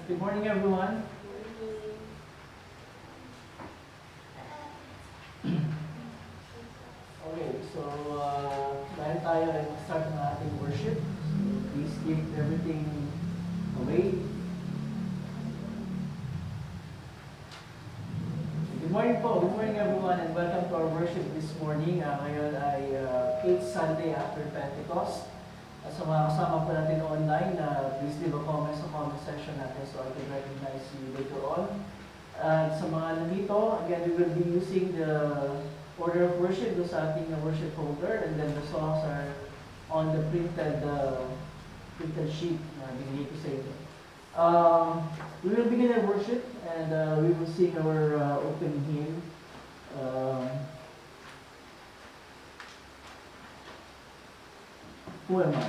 Good morning, everyone. Okay, so dahil tayo ay mag-start ng ating worship, so please keep everything away. Good morning po. Good morning, everyone, and welcome to our worship this morning. Ngayon ay 8th Sunday after Pentecost. Sa mga kasama po natin online, please leave a comment sa comment section natin so I can recognize you later on. At sa mga nandito, again, we will be using the order of worship do sa ating worship folder, and then the songs are on the printed sheet na binigay ko sa inyo. We will begin our worship and we will sing our opening hymn. Who am I?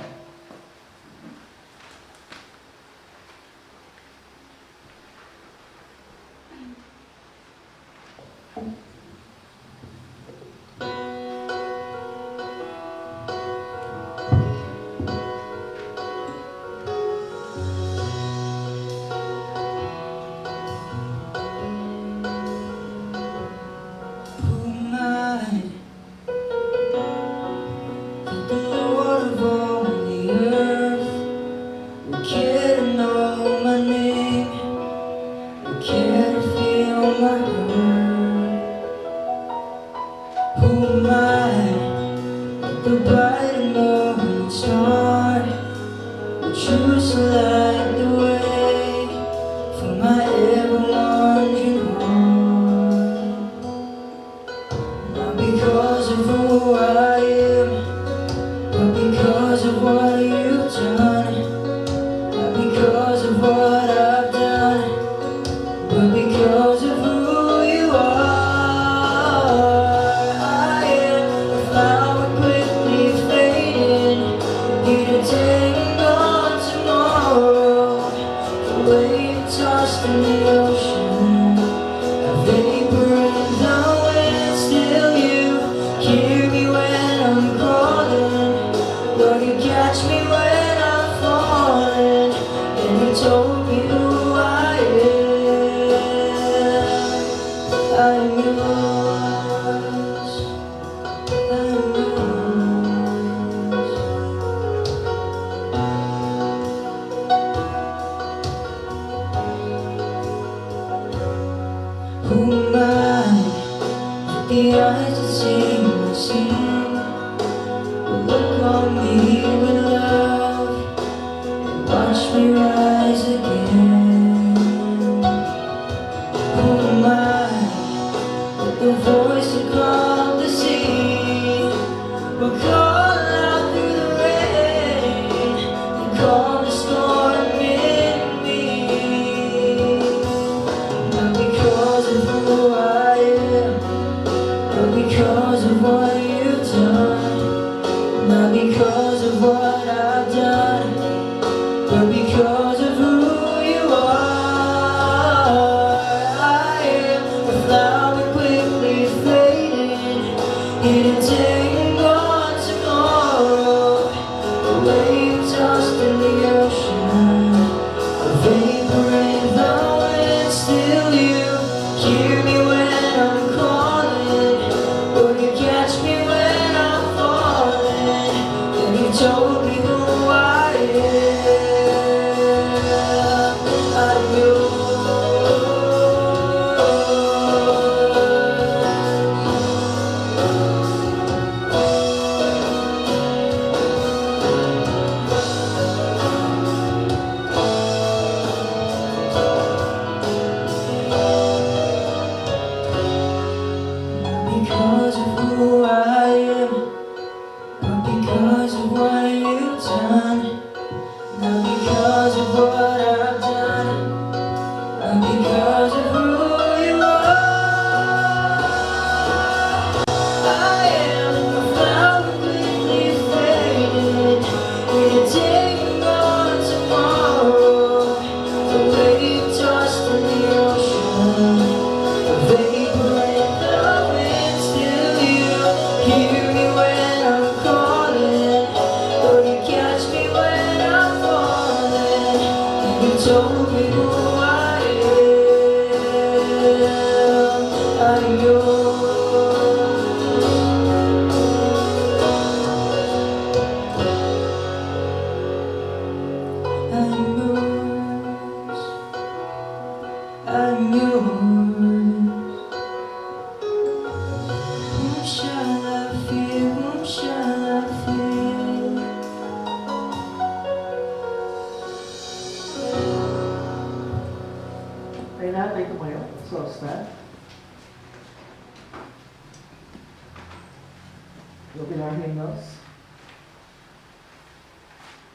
Open our hymnals.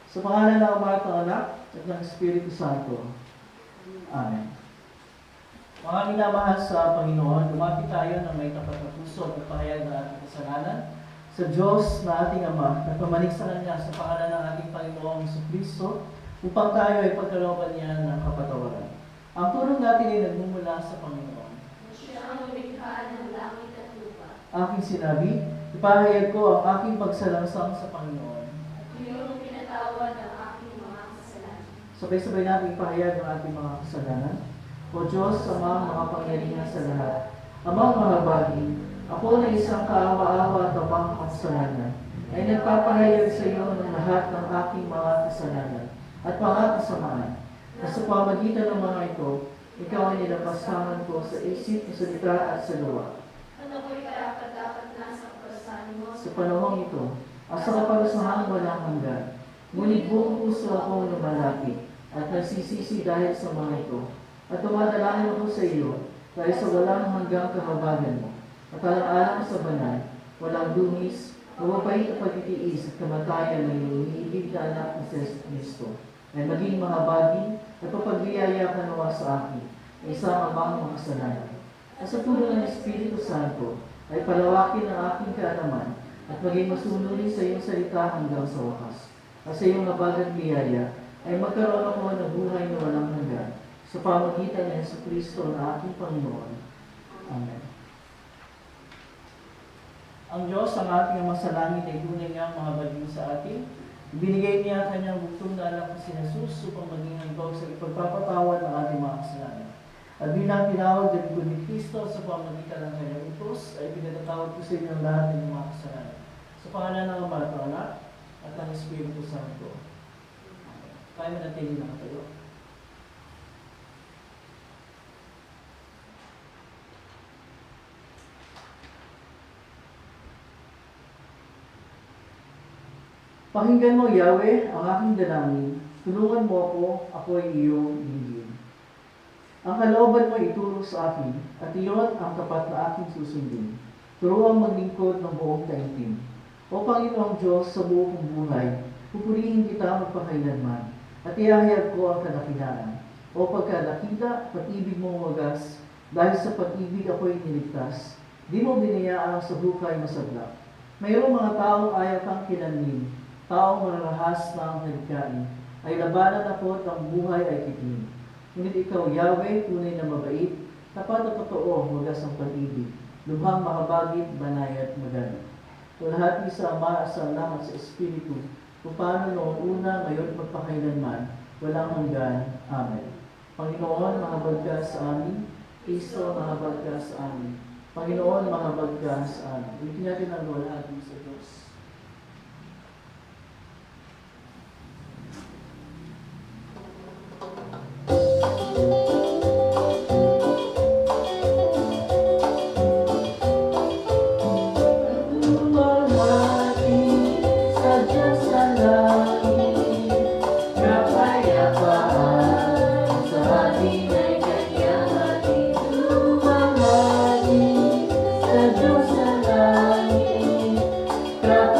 Sa pangalan ng Ama at ng Anak at ng Espiritu Santo. Amen. Mga minamahal sa Panginoon, lumapit tayo ng may tapat na puso at pahayag ng ating kasalanan sa Diyos na ating Ama at pamanig sa Kanya sa pangalan ng ating Panginoong Jesucristo upang tayo ay pagkalooban niya ng kapatawaran. Ang tulong natin ay nagmumula sa Panginoon. Siya ang lumikha ng langit at lupa. Aking sinabi, ipahayag ko ang aking pagsalangsang sa Panginoon. At iyong pinatawad ang aking mga kasalanan. Sabay-sabay natin ipahayag ang ating mga kasalanan. O Diyos, Amang makapangyarihan sa lahat, Amang mahabagin, ako na isang kaawa-awa at amang kasalanan, ay nagpapahayag sa iyo ng lahat ng aking mga kasalanan at mga kasamaan, na sa pamagitan ng mga ito, ikaw ay nilapastangan ko sa isip, sa salita at sa gawa. At ako'y karapat-dapat na sa kapasahan mo. Sa panahong ito, asa kaparusahan walang hanggan, ngunit buong puso akong lumalapit at nagsisisi dahil sa mga ito. At tumadalangin ako sa iyo dahil sa walang hanggang kahabagan mo. At alang-alang sa banal, walang dumis, mababait at pagtitiis at kamatayan ng iniibig na anak ni Jesus Cristo, ay maging mahabagin at papagbiyaya ka nawa sa akin, na isang amang mga kasalanan. At sa tulong ng Espiritu Santo, ay palawakin ang aking kaalaman at maging masunurin sa iyong salita hanggang sa wakas. At sa iyong nabagang biyaya, ay magkaroon ako ng buhay na walang hanggan, sa pamagitan ng Jesucristo na aking Panginoon. Amen. Ang Diyos, ang ating Ama sa langit, ay tunay niyang mahabagin sa atin. Binigay niya ang kanyang bugtong na anak na si Jesus upang maging handog sa ipagpapatawad ng ating mga kasalanan. At bilang tinawag ng Lingkod ni Cristo sa pamagitan ng kanyang utos, ay pinatatawad ko sa inyo ang lahat ng mga kasalanan. Sa pangalan ng Ama at ng Anak at ng Espiritu Santo. Amen. Tayo manatili na katayo. Pakinggan mo, Yahweh, ang aking dalangin. Tulungan mo ako ay iyong dinggin. Ang kalooban mo ituro sa akin, at iyon ang tapat na aking susundin. Turuan maglingkod ng buong taimtim. O Panginoong Diyos, sa buong kong buhay, pupurihin kita magpakailanman, at ihahayag ko ang kadakilaan. O pagkadakila, pag-ibig mong wagas, dahil sa pag-ibig ako'y niligtas. Di mo binayaan sa hukay masadlak. Mayroong mga taong ayaw kang kilanlin, taong mararahas na ang halikhain, ay labanan ako at ang buhay ay titin. Ngunit ikaw, Yahweh, tunay na mabait, tapat at totoo, wagas ang pag-ibig, lubhang makabagit, banay at magana. Tulahati sa Ama, sa Anak at sa Espiritu, kung paano noong una, ngayon, magpakailanman, walang hanggan. Amen. Panginoon, mahabag ka sa amin. Kristo, mahabag ka sa amin. Panginoon, mahabag ka sa amin. Ulitin natin ang luwalhati sa Diyos. Sa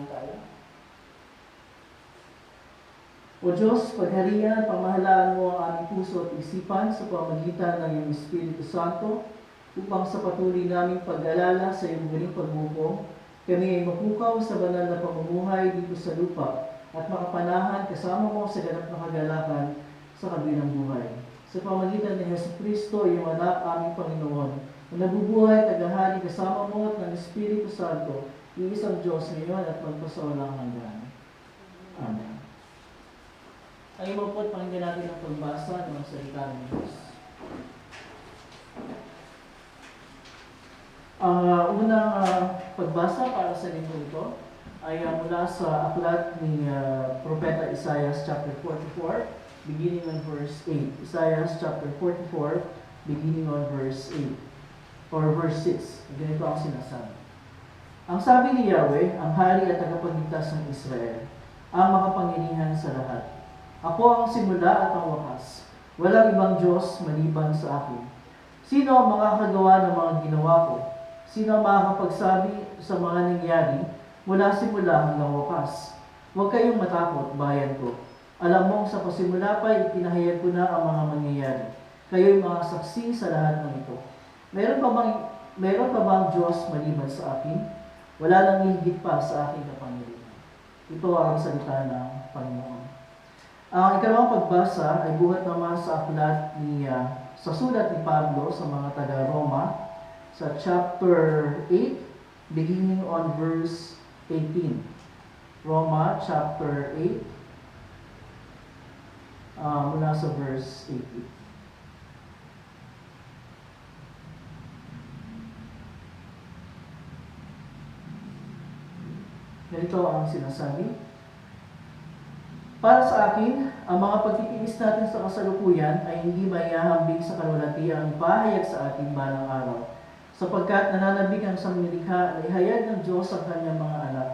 Manalangin tayo. O Diyos, pagharian, pamahalaan mo ang aming puso at isipan sa pamamagitan ng iyong Espiritu Santo upang sa patuloy naming pag-alala sa iyong muling pagbubuo, kami ay mapukaw sa banal na pamumuhay dito sa lupa at makapanahan kasama mo sa ganap na kagalakan sa kabilang buhay. Sa pamamagitan ni Hesus Kristo, iyong anak, aming Panginoon, na nabubuhay, tagahari kasama mo at ng Espiritu Santo, iisang Diyos ngayon at magpasawalang hanggan. Amen. Ay mo po't pakinggan natin ang pagbasa ng salita ng Diyos. Ang unang pagbasa para sa linggo ito ay mula sa aklat ni Propeta Isaiah chapter 44, beginning on verse 8. Isaiah chapter 44, beginning on verse 8, or verse 6. Ganito ang sinasabi. Ang sabi ni Yahweh, ang hari at tagapagligtas ng Israel, ang makapangyarihan sa lahat. Ako ang simula at ang wakas. Walang ibang Diyos maliban sa akin. Sino ang makakagawa ng mga ginawa ko? Sino ang makakapagsabi sa mga nangyari mula simula hanggang wakas? Huwag kayong matakot, bayan ko. Alam mo, sa pasimula pa, ipinahayag ko na ang mga mangyayari. Kayo'y mga saksi sa lahat ng ito. Meron pa bang Diyos maliban sa akin? Wala nang higit pa sa aking kapangyarihan. Ito ang salita ng Panginoon. Ang ikalawang pagbasa ay buhat naman sa aklat sa sulat ni Pablo sa mga taga-Roma sa chapter 8, beginning on verse 18. Roma chapter 8, mula sa verse 18. Ganito ang sinasabi. Para sa akin, ang mga pagtitiis natin sa kasalukuyan ay hindi maihahambing sa kalwalatiang ipahayag sa ating balang araw, sapagkat nananabik ang sangnilikha na ihayag ng Diyos ang kanyang mga anak.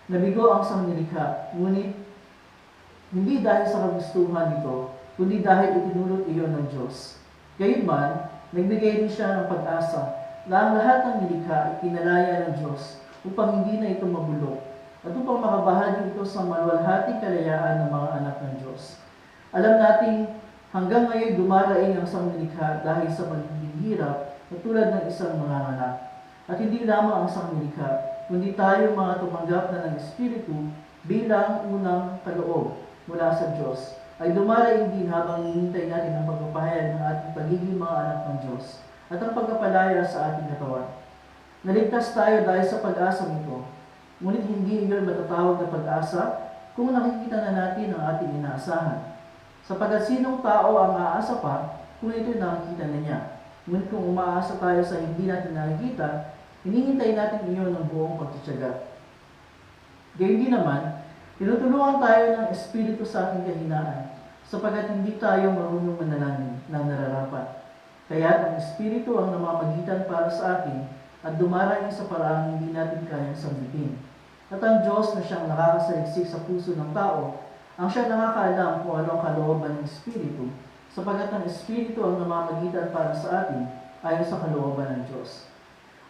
Nabigo ang sangnilikha, ngunit hindi dahil sa kagustuhan nito, kundi dahil itinulot iyon ng Diyos. Gayunman, nagbigay din siya ng pag-asa na ang lahat ng nilikha ay kinalaya ng Diyos upang hindi na ito mabulok at upang makabahagi ito sa maluwalhating kalayaan ng mga anak ng Diyos. Alam natin, hanggang ngayon dumaraing ang sangnilikha dahil sa pagiging hirap na tulad ng isang manganganak. At hindi lamang ang sangnilikha, kundi tayo mga tumanggap na ng Espiritu bilang unang kaloob mula sa Diyos, ay dumaraing din habang hinihintay natin ang pagpapahayag ng ating pagiging mga anak ng Diyos at ang pagkapalaya sa ating katawan. Naligtas tayo dahil sa pag-asa nito, ngunit hindi iyon matatawag na pag-asa kung nakikita na natin ang ating inaasahan. Sapagkat sinong tao ang aasa pa kung ito'y nakikita na niya? Ngunit kung umaasa tayo sa hindi natin nakikita, hinihintay natin iyon ng buong pagtitiyaga. Gayun din naman, tinutulungan tayo ng Espiritu sa ating kahinaan, sapagkat hindi tayo marunong manalangin ng nararapat. Kaya ang Espiritu ang namamagitan para sa atin at dumaraing sa paraang hindi natin kayang sambitin. At ang Diyos na siyang nakakasaliksik sa puso ng tao, ang siyang nakakaalam kung ano ang kalooban ng Espiritu, sapagkat ang Espiritu ang namamagitan para sa atin ayon sa kalooban ng Diyos.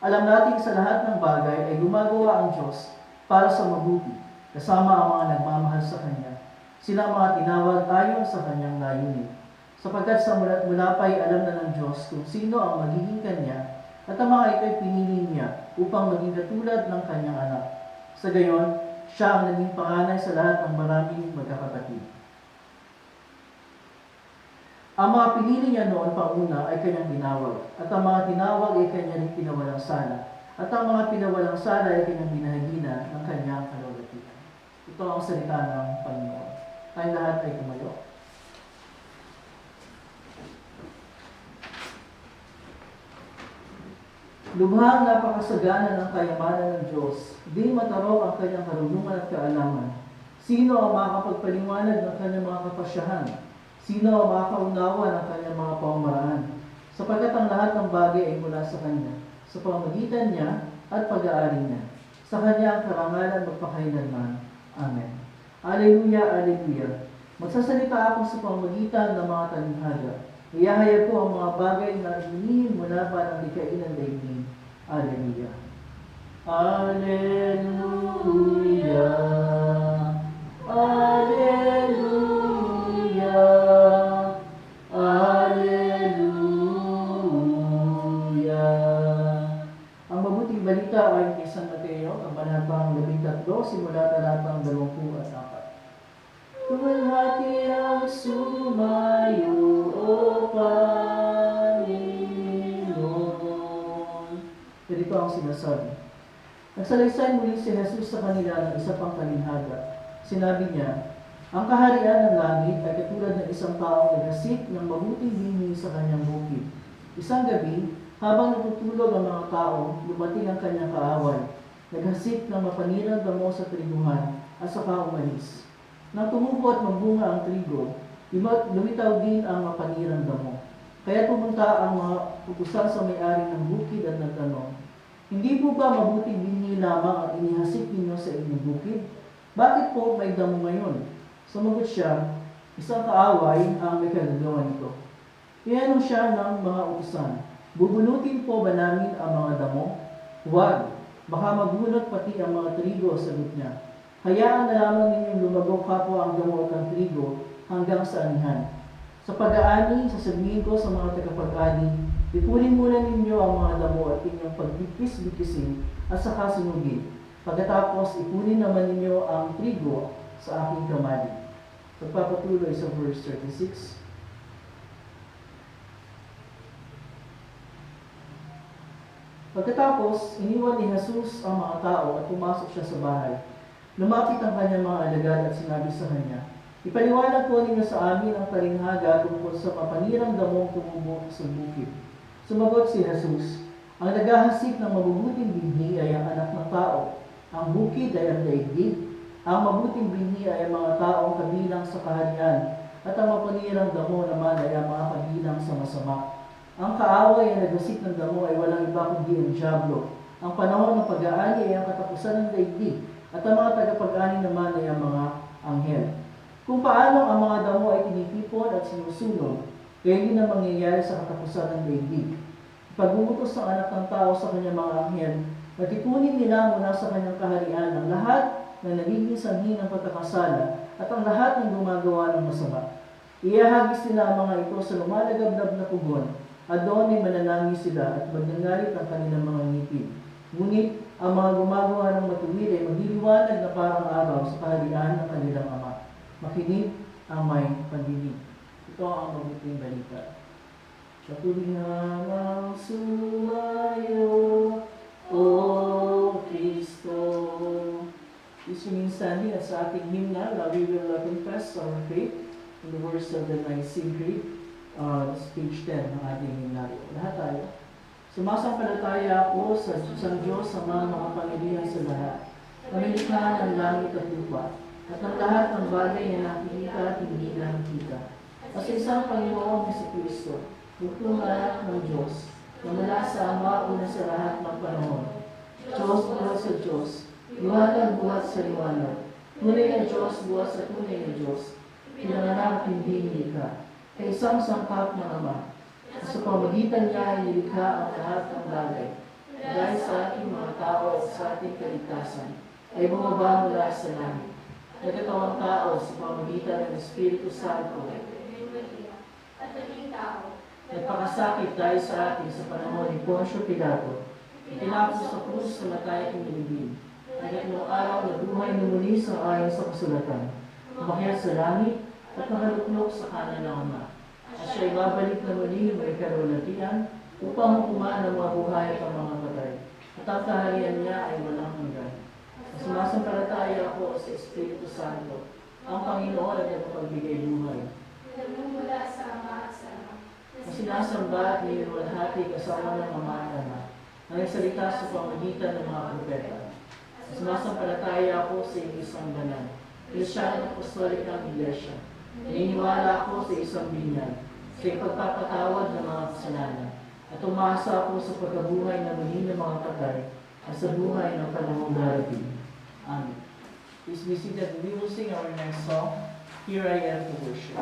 Alam natin sa lahat ng bagay ay gumagawa ang Diyos para sa mabuti, kasama ang mga nagmamahal sa Kanya. Sila ang mga tinawag ayon sa Kanyang layunin. Sapagkat sa mula't mula pa ay alam na ng Diyos kung sino ang magiging Kanya, at ang mga ito'y pinili niya upang maging katulad ng Kanyang anak. Sa gayon, siya ang naging panganay sa lahat ng maraming magkakapatid. Ang mga pinili niya noon panguna ay Kanyang tinawag, at ang mga tinawag ay Kanya rin pinawalang sala, at ang mga pinawalang sala ay Kanyang binahagina ng Kanyang kalwalhatian. Ito ang salita ng Panginoon. Tayong lahat ay tumayo. Lubhang napakasagana ng kayamanan ng Diyos, di matarok ang Kanyang karunungan at kaalaman. Sino ang makakapagpaliwanag ng Kanyang mga kapasyahan? Sino ang makakaunawa ng Kanyang mga pamamaraan? Sapagkat ang lahat ng bagay ay mula sa Kanya, sa pamamagitan niya at pag-aari niya. Sa Kanya ang karangalan magpakailanman. Amen. Alleluia, Alleluia. Magsasalita ako sa pamamagitan ng mga talinhaga. Iyahayag ko ang mga bagay na inihim mula pa ng likhain ng daigdig. Alleluia. Alleluia. Alleluia. Alleluia. Ang mabuting balita ay kay San Mateo, kabanatang 13, simula talatang 24. Luwalhati ang sumayo, O Panginoon. Ganito ang sinasabi. Nagsalaysay muli si Jesus sa kanila ng isa pang kalinhaga. Sinabi niya, ang kaharian ng langit ay katulad ng isang taong naghasik ng mabuting bini sa kanyang bukid. Isang gabi, habang natutulog ang mga tao, dumating ang kanyang kaaway. Naghasik ng mapanirang damo sa triguhan at saka umalis. Nang tumubo at magbunga ang trigo, lumitaw din ang mapanirang damo. Kaya pumunta ang mga utusan sa may-ari ng bukid at nagtanong, hindi po ba mabuting binhi lamang ang inihasik ninyo sa inyong bukid? Bakit po may damo ngayon? Sumagot siya, isang kaaway ang may kagagawa nito. Iyanong siya ng mga utusan, bubulutin po ba namin ang mga damo? Huwag, baka magbunot pati ang mga trigo, sagot niya. Hayaan na lamang ninyong lumago kapwa ang damo at ang trigo hanggang sa anihan. Sa pag-aani, sasabihin ko sa mga tagapag-ani, ipunin muna ninyo ang mga damo at inyong pagbibis-bikisin at saka sunugin. Pagkatapos, ipunin naman ninyo ang trigo sa aking kamali. Pagpapatuloy sa verse 36. Pagkatapos, iniwan ni Jesus ang mga tao at pumasok siya sa bahay. Lumapit ang kanyang mga alagad at sinabi sa kanya, ipaliwanag po ninyo sa amin ang kalinhaga tungkol sa mapanirang damong tumubo sa bukid. Sumagot si Jesus, ang naghahasik ng mabubuting binhi ay ang anak ng tao. Ang bukid ay ang daigdig. Ang mabuting binhi ay ang mga taong kabilang sa kaharian, at ang mapanirang damo naman ay ang mga kabilang sa masama. Ang kaaway ay naghasik ng damo ay walang iba kundi ang dyablo. Ang panahon ng pag-aani ay ang katapusan ng daigdig, at ang mga tagapag-ani naman ay ang mga anghel. Kung paano ang mga damo ay tinitipon at sinusunog, kaya hindi na mangyayari sa katapusan ng daigdig. Pag-uutos ng anak ng tao sa kanyang mga anghel, matipunin nila mula sa kanyang kaharian ang lahat na nagiging sanhi ng pagkakasala at ang lahat ng gumagawa ng masama. Iahagis nila ang mga ito sa lumalagabnab na pugon, at doon ay mananangis sila at magnangalit ang kanilang mga ngipin. Ngunit ang mga gumagawa ng matuwid ay magliliwanag na parang araw sa kaharian ng kanilang Ama. Makinig ang may pandinig. Ito ang mabuting balita. Patuloy namang sumayo, O Kristo. This means standing at sa ating hymnal, we will confess our faith in the words of the Nicene Creed, page 10 ng ating hymnal. Lahat tayo. Sumasampalataya ako sa Diyos Ama mga Panginoon sa lahat, na nilikha ng langit at lupa, at ng lahat ng bagay na nakikita at hindi nakikita. At sa isang Panginoong Jesucristo, buktong anak ng Diyos, na mula sa Ama una sa lahat ng panahon. Diyos buhat sa Diyos, liwanag buhat sa liwanag, tunay na Diyos buhat sa tunay na Diyos, pinanganak hindi nilikha, kay isang sangkap ng Ama. Sa pamagitan niya ay nilikha ang lahat ng bagay. Dahil sa ating mga tao at sa ating kaligtasan, ay bumaba mula sa langit. Nagkatawang tao sa pamagitan ng Espiritu Santo. At naging tao. Nagpakasakit dahil sa atin sa panahon ni Poncio Pilato. Itinapos sa krus sa matay at inilibing. Hanggang noong araw na buhay na muli sa ayon sa kasulatan. Umakyat sa langit at nakaluklok sa kanan ng Ama. At siya'y babalik na muli may karulatian upang hukuman ang mga buhay at ang mga patay. At ang kaharian niya ay walang hanggan. Sumasampalataya ako sa Espiritu Santo, ang Panginoon at nagpapagbigay buhay. Nagmumula sa Ama at sa Ama. Na sinasamba at niluwalhati kasama ng Ama at Anak, na nagsalita sa pamagitan ng mga propeta. Sumasampalataya ako sa isang banal, Kristiyanong Apostolikang Iglesia. Naniniwala ako sa isang binyag, sa ipagpapatawad ng mga kasalanan, at umasa ako sa pagkabuhay na muli ng mga patay at sa buhay ng panahong darating. Amen. Please be seated. We will sing our next song, Here I Am to Worship.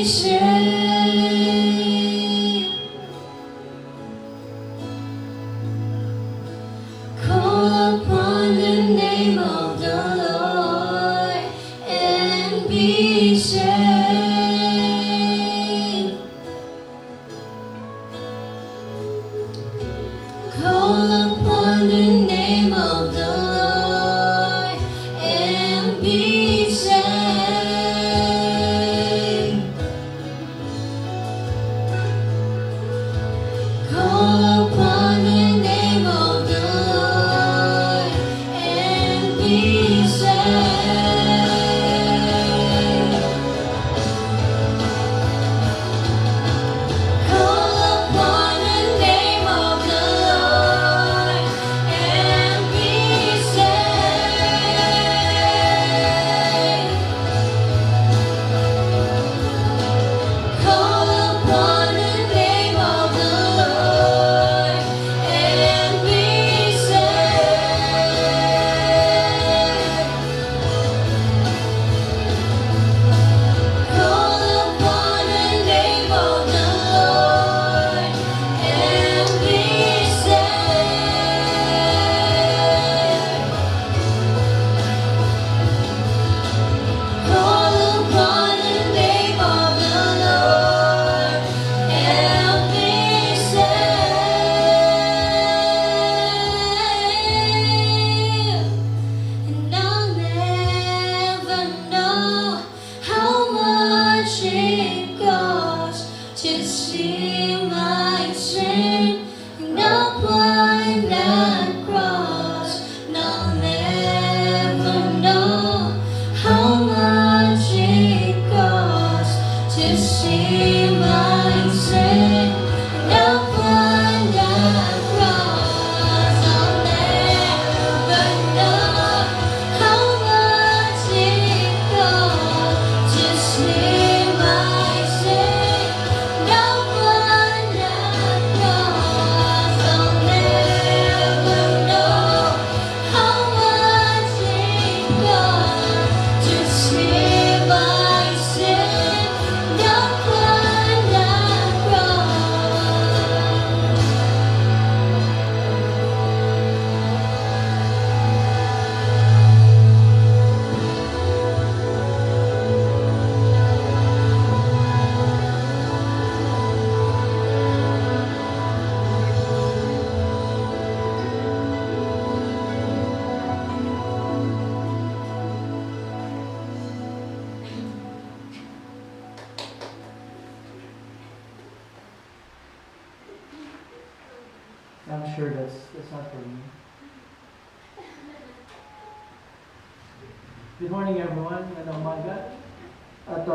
shame. Call upon the name of the Lord and be saved. Call upon the name of the Lord and be saved. Call upon the name of the Lord and be saved. Call upon the name of the Lord and be saved. Call upon the name of the Lord and be saved. Call upon the name of the Lord and be saved. Call upon the name of the Lord and be saved. And I'll never know how much it costs to see my sin and upon that cross. And I'll never know how much it costs to see my sin and upon that cross. I'll never know how much it costs to see my sin and upon that cross. I'll never know how much it costs to see my sin and upon that I'm sure that's not for me. Good morning everyone, magandang umaga. At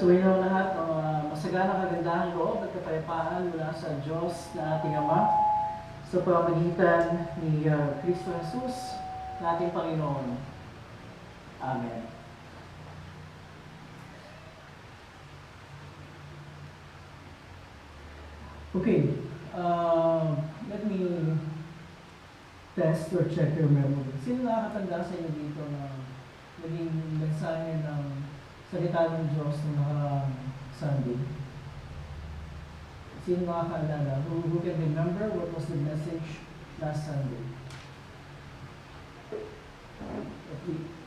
suwayin ng lahat ng masaganang kagandahang loob at kapayapaan mula sa Diyos na ating Ama sa pamamagitan ni Kristo Jesus na ating Panginoon. Amen. Okay, let me test or check your memory. Sino nakakatanda sa inyo dito na naging mensahe ng salita ng Diyos ng mga Sunday? Sino nakakaalala? Who can remember what was the message last Sunday?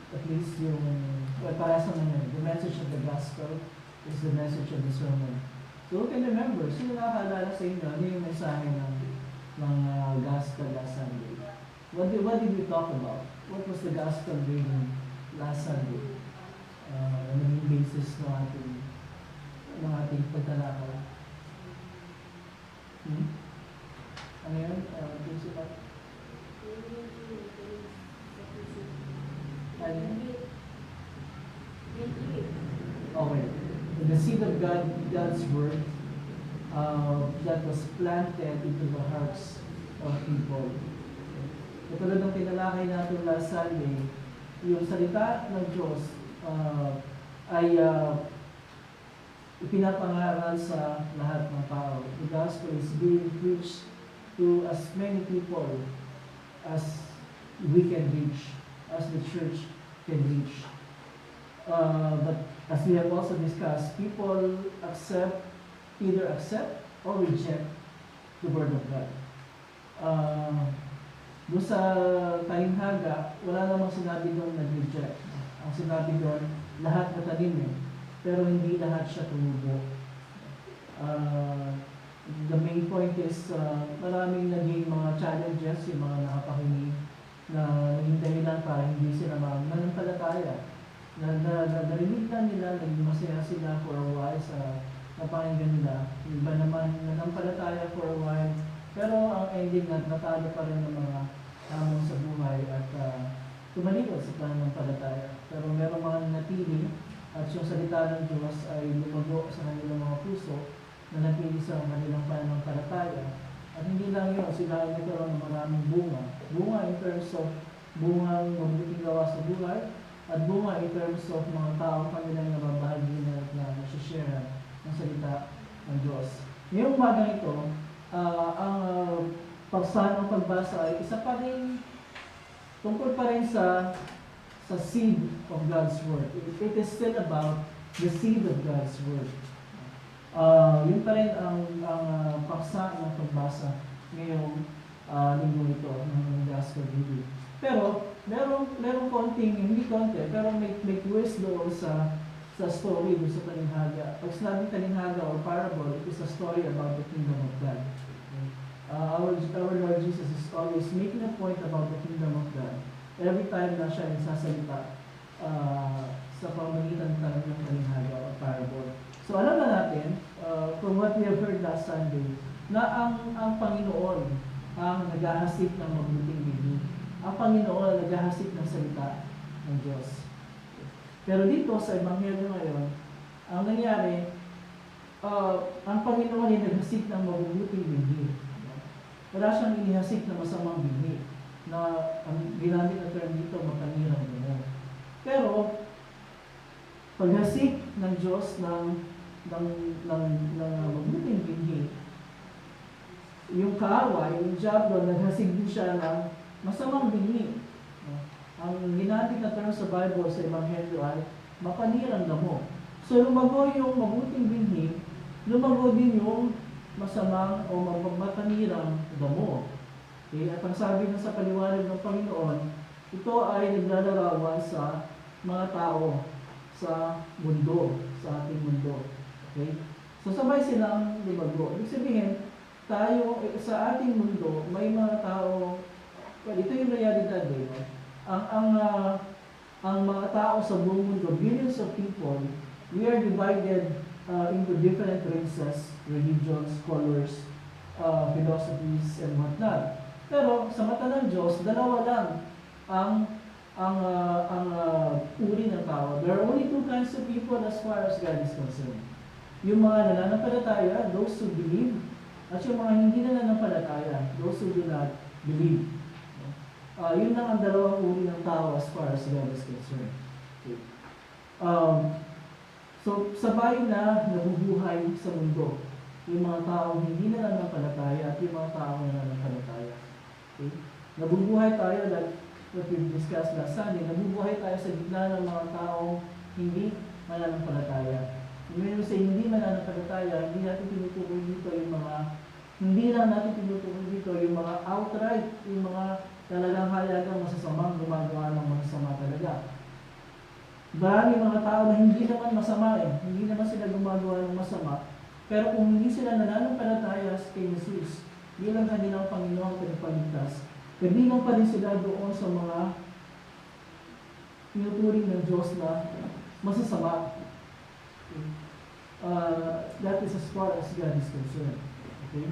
At least yung, para sa mga, the message of the gospel is the message of the sermon. So who can remember? Sino nakakaalala sa inyo? Ano yung mensahe ng gospel last Sunday? What did we talk about? What was the gospel reading last Sunday? Ano yung basis ng ating pagtalakay? Ano yun? Principal? Ano yun? Okay. The seed of God's word that was planted into the hearts of people. Katulad ng tinalakay natin last Sunday, yung salita ng Diyos ay ipinapangaral sa lahat ng tao. The gospel is being preached to as many people as we can reach, as the church can reach. But as we have also discussed, people either accept or reject the Word of God. Doon sa talinghaga, wala namang sinabi doon nag-reject. Ang sinabi doon, lahat matalim pero hindi lahat siya tumubo. The main point is, maraming naging mga challenges, yung mga nakapakinig, na naging dahilan para hindi sila mananampalataya. Narinig lang nila, naging masaya sila for a while sa napakinggan nila. Yung iba naman nanampalataya for a while, pero ang ending natalo pa rin ng mga hamon sa buhay at tumalikod sa pananampalataya. Pero merong mga natili at yung salita ng Diyos ay lumago sa kanilang mga puso na napili sa kanilang pananampalataya. At hindi lang yun, sila ay nagkaroon ng maraming bunga. Bunga in terms of bungang mabuting gawa sa buhay, at bunga in terms of mga tao kanilang nababahagi na nasishare ng salita ng Diyos. Ngayong umagang ito, ang ng pagbasa ay isa pa rin, tungkol pa rin sa seed of God's Word. It is still about the seed of God's Word. Yun pa rin ang paksa ng pagbasa ngayong linggo ito ng Gospel Reading. Pero merong konting, hindi konti, pero may twist doon sa story doon sa talinghaga. Pag sinabing talinghaga or parable, it is a story about the kingdom of God. Our Lord Jesus is always making a point about the kingdom of God every time na siya nagsasalita sa pamamagitan ng talinghaga or parable. So alam na natin, from what we have heard last Sunday, na ang Panginoon ang naghahasik ng mabuting bini. Ang Panginoon ang naghahasik ng salita ng Diyos. Pero dito sa Ebanghelyo ngayon, ang nangyari, ang Panginoon ay naghasik ng mabubuting bini. Wala siyang inihasik na masamang bini, na ang ginamit na term dito, mapanirang mo. Pero, paghasik ng Diyos ng mabuting binhi, yung kaaway, yung diablo, naghasig din siya ng masamang binhi. Ang ginamit na term sa Bible sa Ebanghelyo ay mapanirang damo. So lumago yung mabuting binhi, lumago din yung masamang o mapanirang damo. Okay? At ang sabi na sa paliwanag ng Panginoon, ito ay naglalarawan sa mga tao sa mundo, sa ating mundo. Okay? So sabay silang lumago. Ibig sabihin, tayo sa ating mundo, may mga tao, well, ito yung realidad eh. Ang mga tao sa buong mundo, billions of people, we are divided into different races, religions, colors, philosophies, and whatnot. Pero sa mata ng Diyos, dalawa lang ang uri ng tao. There are only two kinds of people as far as God is concerned. Yung mga nananampalataya, those who believe, at yung mga hindi nananampalataya, those who do not believe. Yun lang ang dalawang uri ng tao as far as God is concerned. Okay. So, sabay na nabubuhay sa mundo yung mga taong hindi nananampalataya at yung mga taong nananampalataya. Okay? Nabubuhay tayo, like what we've discussed last Sunday, nabubuhay tayo sa gitna ng mga taong hindi mananampalataya. Yung sa hindi mananampalataya, hindi natin tinutukoy dito yung mga, hindi lang natin tinutukoy dito yung mga outright, yung mga talagang hayagang masasamang gumagawa ng masama talaga. Marami mga tao na hindi naman masama hindi naman sila gumagawa ng masama, pero kung hindi sila nananampalataya kay Jesus, bilang kanilang Panginoon at Tagapagligtas, kabilang pa rin sila doon sa mga tinuturing ng Diyos na masasama. That is as far as God is concerned. Okay?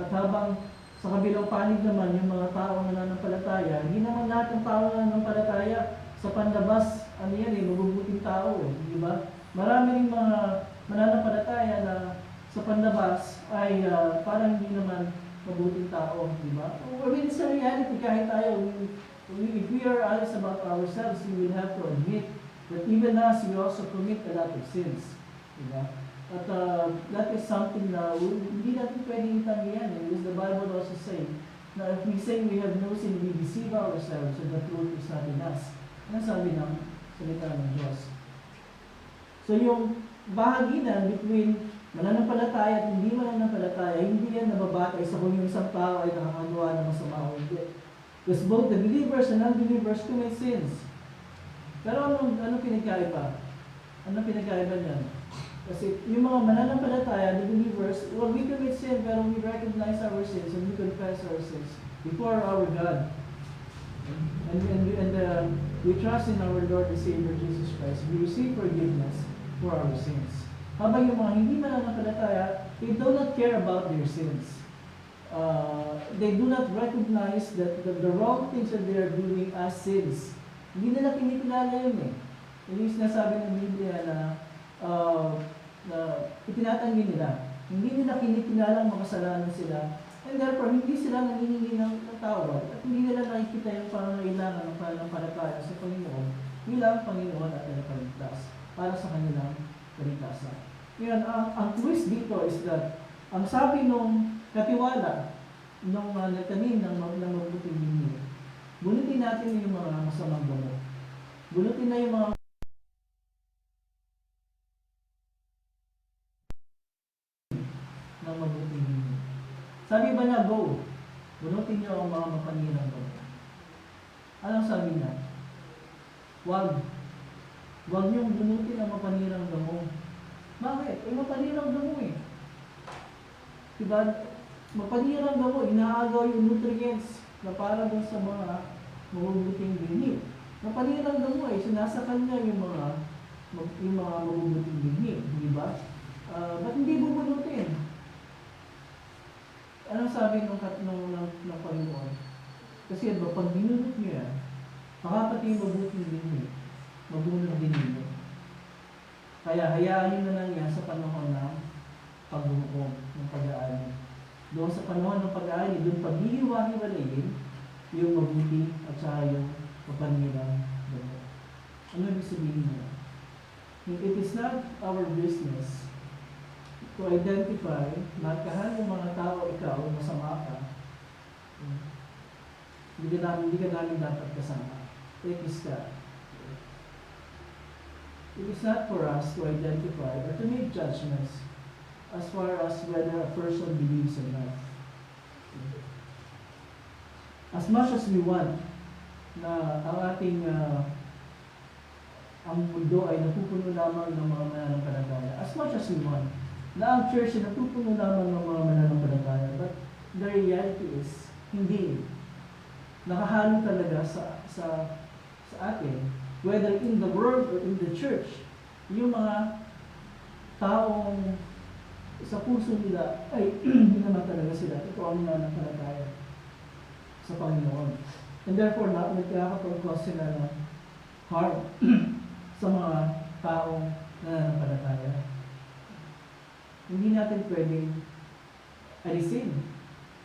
At habang sa kabilang panig naman, yung mga tao na nananampalataya, hindi naman lahat ng tao na nananampalataya sa panlabas, mabubuting tao di ba? Marami ring mga mananampalataya na sa panlabas ay parang hindi naman mabuting tao, di ba? I mean, sa reality, kahit tayo, if we are honest about ourselves, we will have to admit that even us, we also commit a lot of sins, di ba? At that is something na hindi natin pwedeng itanggihan. Because the Bible also say na if we say we have no sin, we deceive ourselves and the truth is not in us. Ano sabi ng salita ng Diyos? So yung bahaginan between mananampalataya at hindi mananampalataya, hindi yan nababatay sa kung yung isang tao ay nakakagawa ng masama o hindi. Because both the believers and unbelievers commit sins. Pero ano pinagkaiba? Ano pinagkaiba niyan? Kasi yung mga mananampalataya, the believers, well, we commit sin, pero we recognize our sins and we confess our sins before our God. And we trust in our Lord and Savior Jesus Christ. We receive forgiveness for our sins. Habang yung mga hindi mananampalataya, they do not care about their sins. They do not recognize that the wrong things that they are doing as sins. Hindi nila kinikilala yun eh. Yung sinasabi ng Biblia na itinatanggi nila. Hindi nila kinikilala ang makasalanan sila. And therefore, hindi sila nangihingi ng tawad at hindi nila nakikita yung pangangailangan ng pananampalataya sa Panginoon bilang Panginoon at tagapagligtas para sa kanilang kaligtasan. Ngayon, ang twist dito is that ang sabi nung katiwala nung nagtanim ng mabuting bini, bunutin natin yung mga masamang damo. Bunutin na yung mga ng mabuting bini. Sabi ba niya, go, bunutin niyo ang mga mapanirang damo. Anong sabi niya? Huwag niyong bunutin ang mapanirang damo. Bakit? Mapanirang damo eh. Diba? Mapanirang damo, inaagaw yung nutrients na para doon sa mga mabubuting bini. Mapanirang damo eh, sinasakal niya yung mga mabubuting bini. Diba? Ba't hindi bubunutin? Anong sabi ng Panginoon? Kasi pag binunot niyo yan, makapati yung mabuting bini, mabunod din ninyo. Kaya hayaan nyo na lang yan sa panahon ng pagbubuong ng pag-aani. Doon sa panahon ng pag-aani, doon paghihiwa-hiwalayin yung mabuti at saka yung mapanirang damo. Ano ibig sabihin niya? It is not our business to identify na kahit yung mga tao ikaw, masama ka, hindi ka namin dapat kasama. Tekis ka. It is not for us to identify or to make judgments as far as whether a person believes or not. As much as we want na ang ating ang mundo ay napupuno lamang ng mga mananampalataya, as much as we want na ang church ay napupuno lamang ng mga mananampalataya, but the reality is, hindi. Nakahalo talaga sa atin, whether in the world or in the church, yung mga taong sa puso nila ay hindi naman talaga sila. Ito ang nananampalataya sa Panginoon. And therefore, nagkakapag-cause sila ng harm sa mga taong nananampalataya. Hindi natin pwedeng alisin.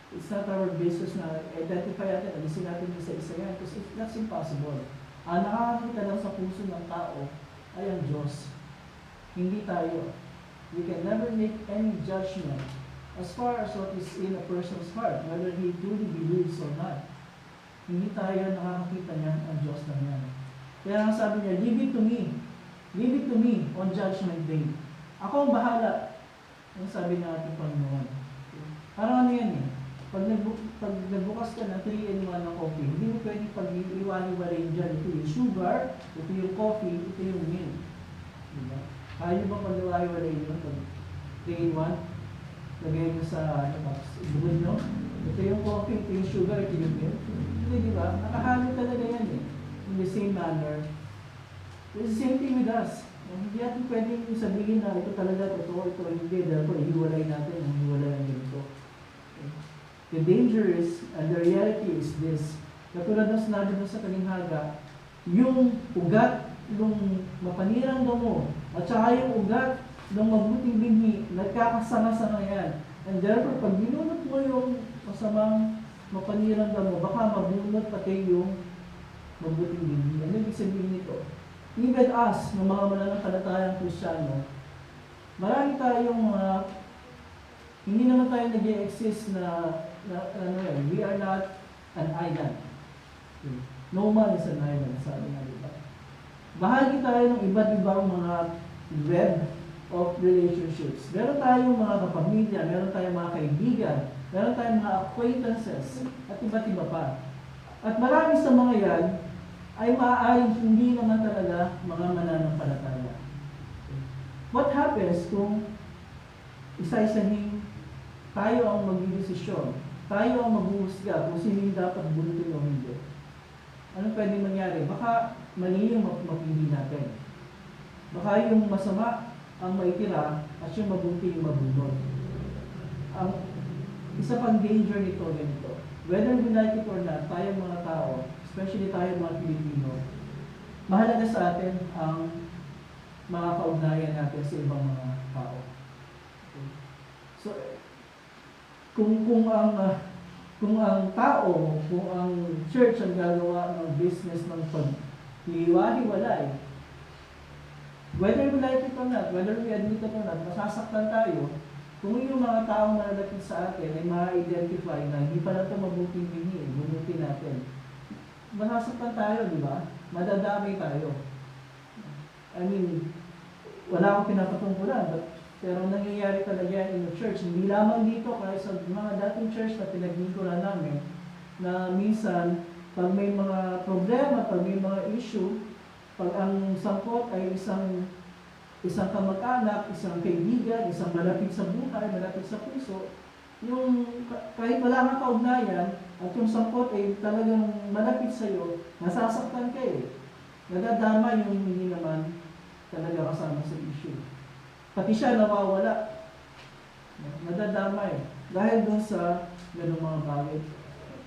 It's not our business na identify natin, alisin natin isa-isa yan because that's impossible. Ang nakakakita lang sa puso ng tao ay ang Diyos. Hindi tayo. We can never make any judgment as far as what is in a person's heart, whether he truly believes or not. Hindi tayo nakakakita niyan, ang Diyos lang yan. Kaya nga sabi niya, leave it to me. Leave it to me on judgment day. Ako ang bahala. Ang sabi ng ating Panginoon. Parang ano yan eh. Pag nagbukas ka ng 3-in-1 ng coffee, hindi mo pwedeng pag-iwani-walayin dyan. Ito yung sugar, ito yung coffee, ito yung milk. Diba? Kaya nyo ba pag-iwani-walayin yun? Pag 3-in-1, lagay nyo sa bugon nyo. Ito yung coffee, ito yung sugar, ito yung milk. Hindi, diba? Nakahalo talaga yan eh. In the same manner. It's the same thing with us. Hindi natin pwedeng sabihin na ito talaga, totoo, ito hindi. Therefore, ihiwalay natin ang hiwalay ang ganito. Okay. The danger is, and the reality is this, katulad ng sinabi mo sa Kalinghaga, yung ugat ng mapanirang damo at saka yung ugat ng mabuting binhi, nagkakasanga-sanga yan. And therefore, pag binunot mo yung masamang mapanirang damo, baka mabunot pati yung mabuting binhi. Ano ibig sabihin nito? Even us, ng mga mananampalatayang Kristiyano, marami tayong mga, hindi naman tayo nag-i-exist na we are not an island. Okay. No man is an island, sabi nga diba. Bahagi tayo ng iba't ibang mga web of relationships. Meron tayong mga kapamilya, meron tayong mga kaibigan, meron tayong mga acquaintances, at iba't iba pa. At marami sa mga yan ay maaaring hindi naman talaga mga mananampalataya. What happens kung isa-isahing tayo ang magdidesisyon, tayo ang maghuhusga kung sino yung dapat bunutin o hindi? Anong pwedeng mangyari? Baka mali yung mapili natin. Baka yung masama ang maitira at yung mabuti yung mabunod. Ang isa pang danger nito ganito. Whether we like it or not, tayong mga tao, especially tayong mga Pilipino, mahalaga sa atin ang mga kaugnayan natin sa ibang mga tao. Okay. So, kung ang tao, kung ang church ang gagawa ng business ng pag-iwalay, whether we like it or not, whether we admit it or not, masasaktan tayo kung yung mga taong malalapit sa atin ay ma-identify na hindi pala ito mabuting binhi, bunutin natin. Masasaktan tayo, di ba? Madadamay tayo. I mean, wala akong pinapatungkulan, pero nangyayari talaga yan in the church. Hindi lamang dito, kahit sa mga dating church na pinaglingkuran namin, na minsan, pag may mga problema, pag may mga issue, pag ang sangkot ay isang kamag-anak, isang kaibigan, isang malapit sa buhay, malapit sa puso, yung kahit wala kang kaugnayan, at yung sangkot ay talagang malapit sa iyo, nasasaktan ka eh. Nadadama yung hindi naman talaga kasama sa issue. Pati siya nawawala. Nadadamay. Dahil dun sa ganung mga bagay.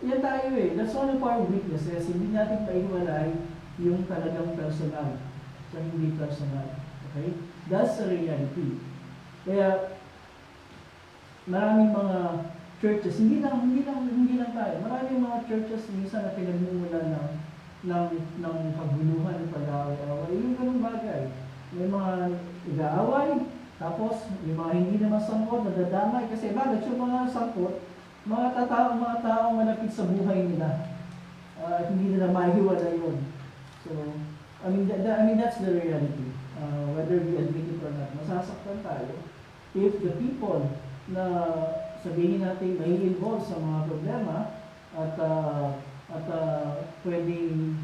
Yan tayo eh. That's one of our weaknesses. Hindi natin maiwalay yung talagang personal sa hindi personal. Okay? That's the reality. Kaya, maraming mga churches, hindi lang tayo. Maraming mga churches minsan na pinagmumula ng kaguluhan, ng pag-aaway-aaway. Yung ganung bagay. May mga nag-aaway, tapos yung mga hindi naman sangkot, nadadamay. Kasi bakit yung mga sangkot, mga taong malapit sa buhay nila. At hindi nila mahiwala yun. So, I mean that's the reality. Whether we admit it or not, masasaktan tayo. If the people na sabihin natin may involved sa mga problema at pwedeng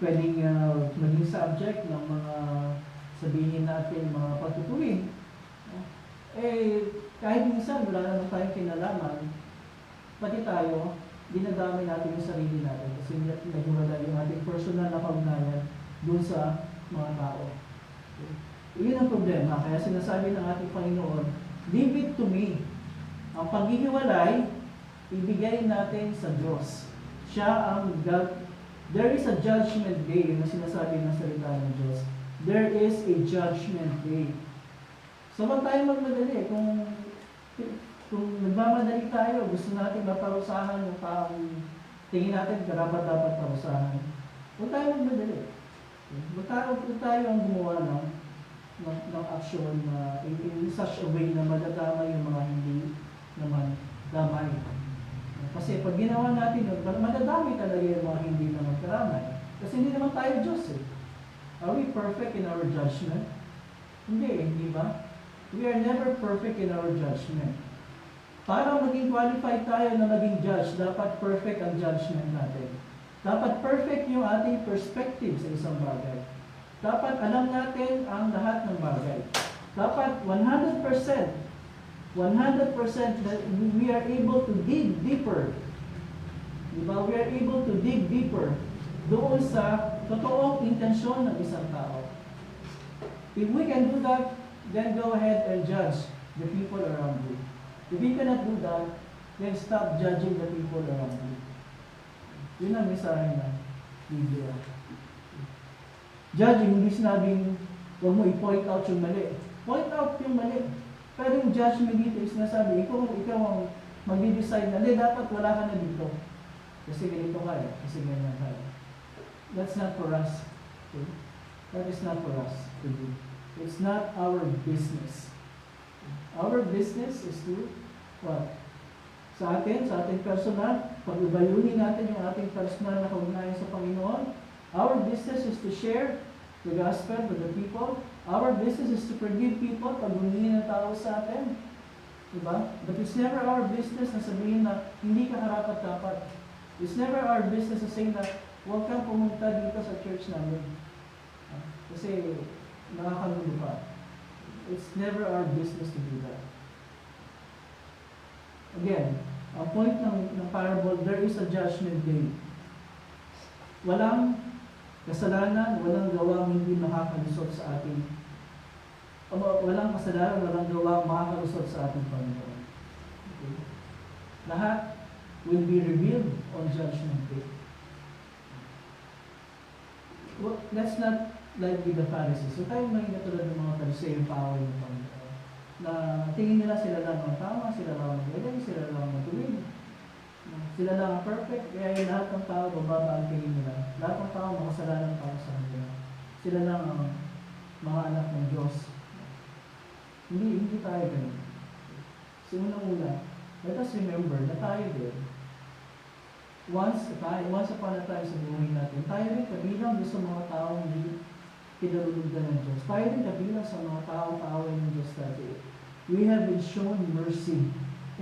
maging subject ng mga sabihin natin mga pagtutuwid, kahit minsan wala naman tayong kinalaman, pati tayo, dinadamay natin yung sarili natin kasi naghiwalay yung ating personal na kaugnayan dun sa mga tao. Okay. Iyon ang problema. Kaya sinasabi ng ating Panginoon, leave it to me. Ang paghihiwalay, ibigay natin sa Diyos. Siya ang God. There is a judgment day na sinasabi ng salita ng Diyos. There is a judgment day. So, wag tayo magmadali. Kung nagmamadali tayo, gusto natin maparusahan yung taong tingin natin dapat parusahan. Huwag tayo magmadali. Huwag tayo ang gumawa ng aksyon na in such a way na madadama yung mga hindi naman damay. Kasi pag ginawa natin yun, madadami talaga yung mga hindi naman karamay. Kasi hindi naman tayo Diyos eh. Are we perfect in our judgment? Hindi ba? We are never perfect in our judgment. Para maging qualified tayo na maging judge, dapat perfect ang judgment natin. Dapat perfect yung ating perspective sa isang bagay. Dapat alam natin ang lahat ng bagay. Dapat 100% that we are able to dig deeper. Diba? We are able to dig deeper doon sa totoong intensyon ng isang tao. If we can do that, then go ahead and judge the people around you. If we cannot do that, then stop judging the people around you. Yun ang mensahe ng Biblia. Judging, hindi sinabing huwag mo i-point out yung mali. Point out yung mali. Pero yung judgment dito is nasabi, ikaw ang mag-decide na, dapat wala ka na dito. Kasi ganito ka kasi ganyan ka That's not for us. Okay? That is not for us to do. It's not our business. Our business is to, what? Sa ating personal, pag-ubayunin natin yung ating personal na kaugnayan sa Panginoon, our business is to share the gospel to the people, Our business is to forgive people pag humingi ng tao sa atin. Diba? But it's never our business na sabihin na hindi ka karapat-dapat. It's never our business na say na huwag kang pumunta dito sa church namin. Kasi nakakagulo ka. It's never our business to do that. Again, ang point ng parable, there is a judgment day. Walang kasalanan, walang gawang hindi makakalusot sa atin. Walang kasalanan, walang gawang makakalusot sa ating Panginoon. Okay? Lahat will be revealed on Judgment Day. Well, that's not like with the Pharisees. So tayo may natulad ng mga Pharisee yung power ng Panginoon. Na tingin nila sila lang ang tama, sila lang ang galing, sila lang ang matuwid. Sila lang ang perfect, kaya yung lahat ng tao bababa ang tingin nila. Lahat ng tao makasalanan para sa kanila. Sila lang ang mga anak ng Diyos. Hindi tayo ganun. So unang-una, let us remember na tayo din. Once upon a time sa buhay natin, tayo rin kabilang doon sa mga taong hindi pinalulugdan ng Diyos. Tayo rin kabilang sa mga taong kaaway ng Diyos dati. We have been shown mercy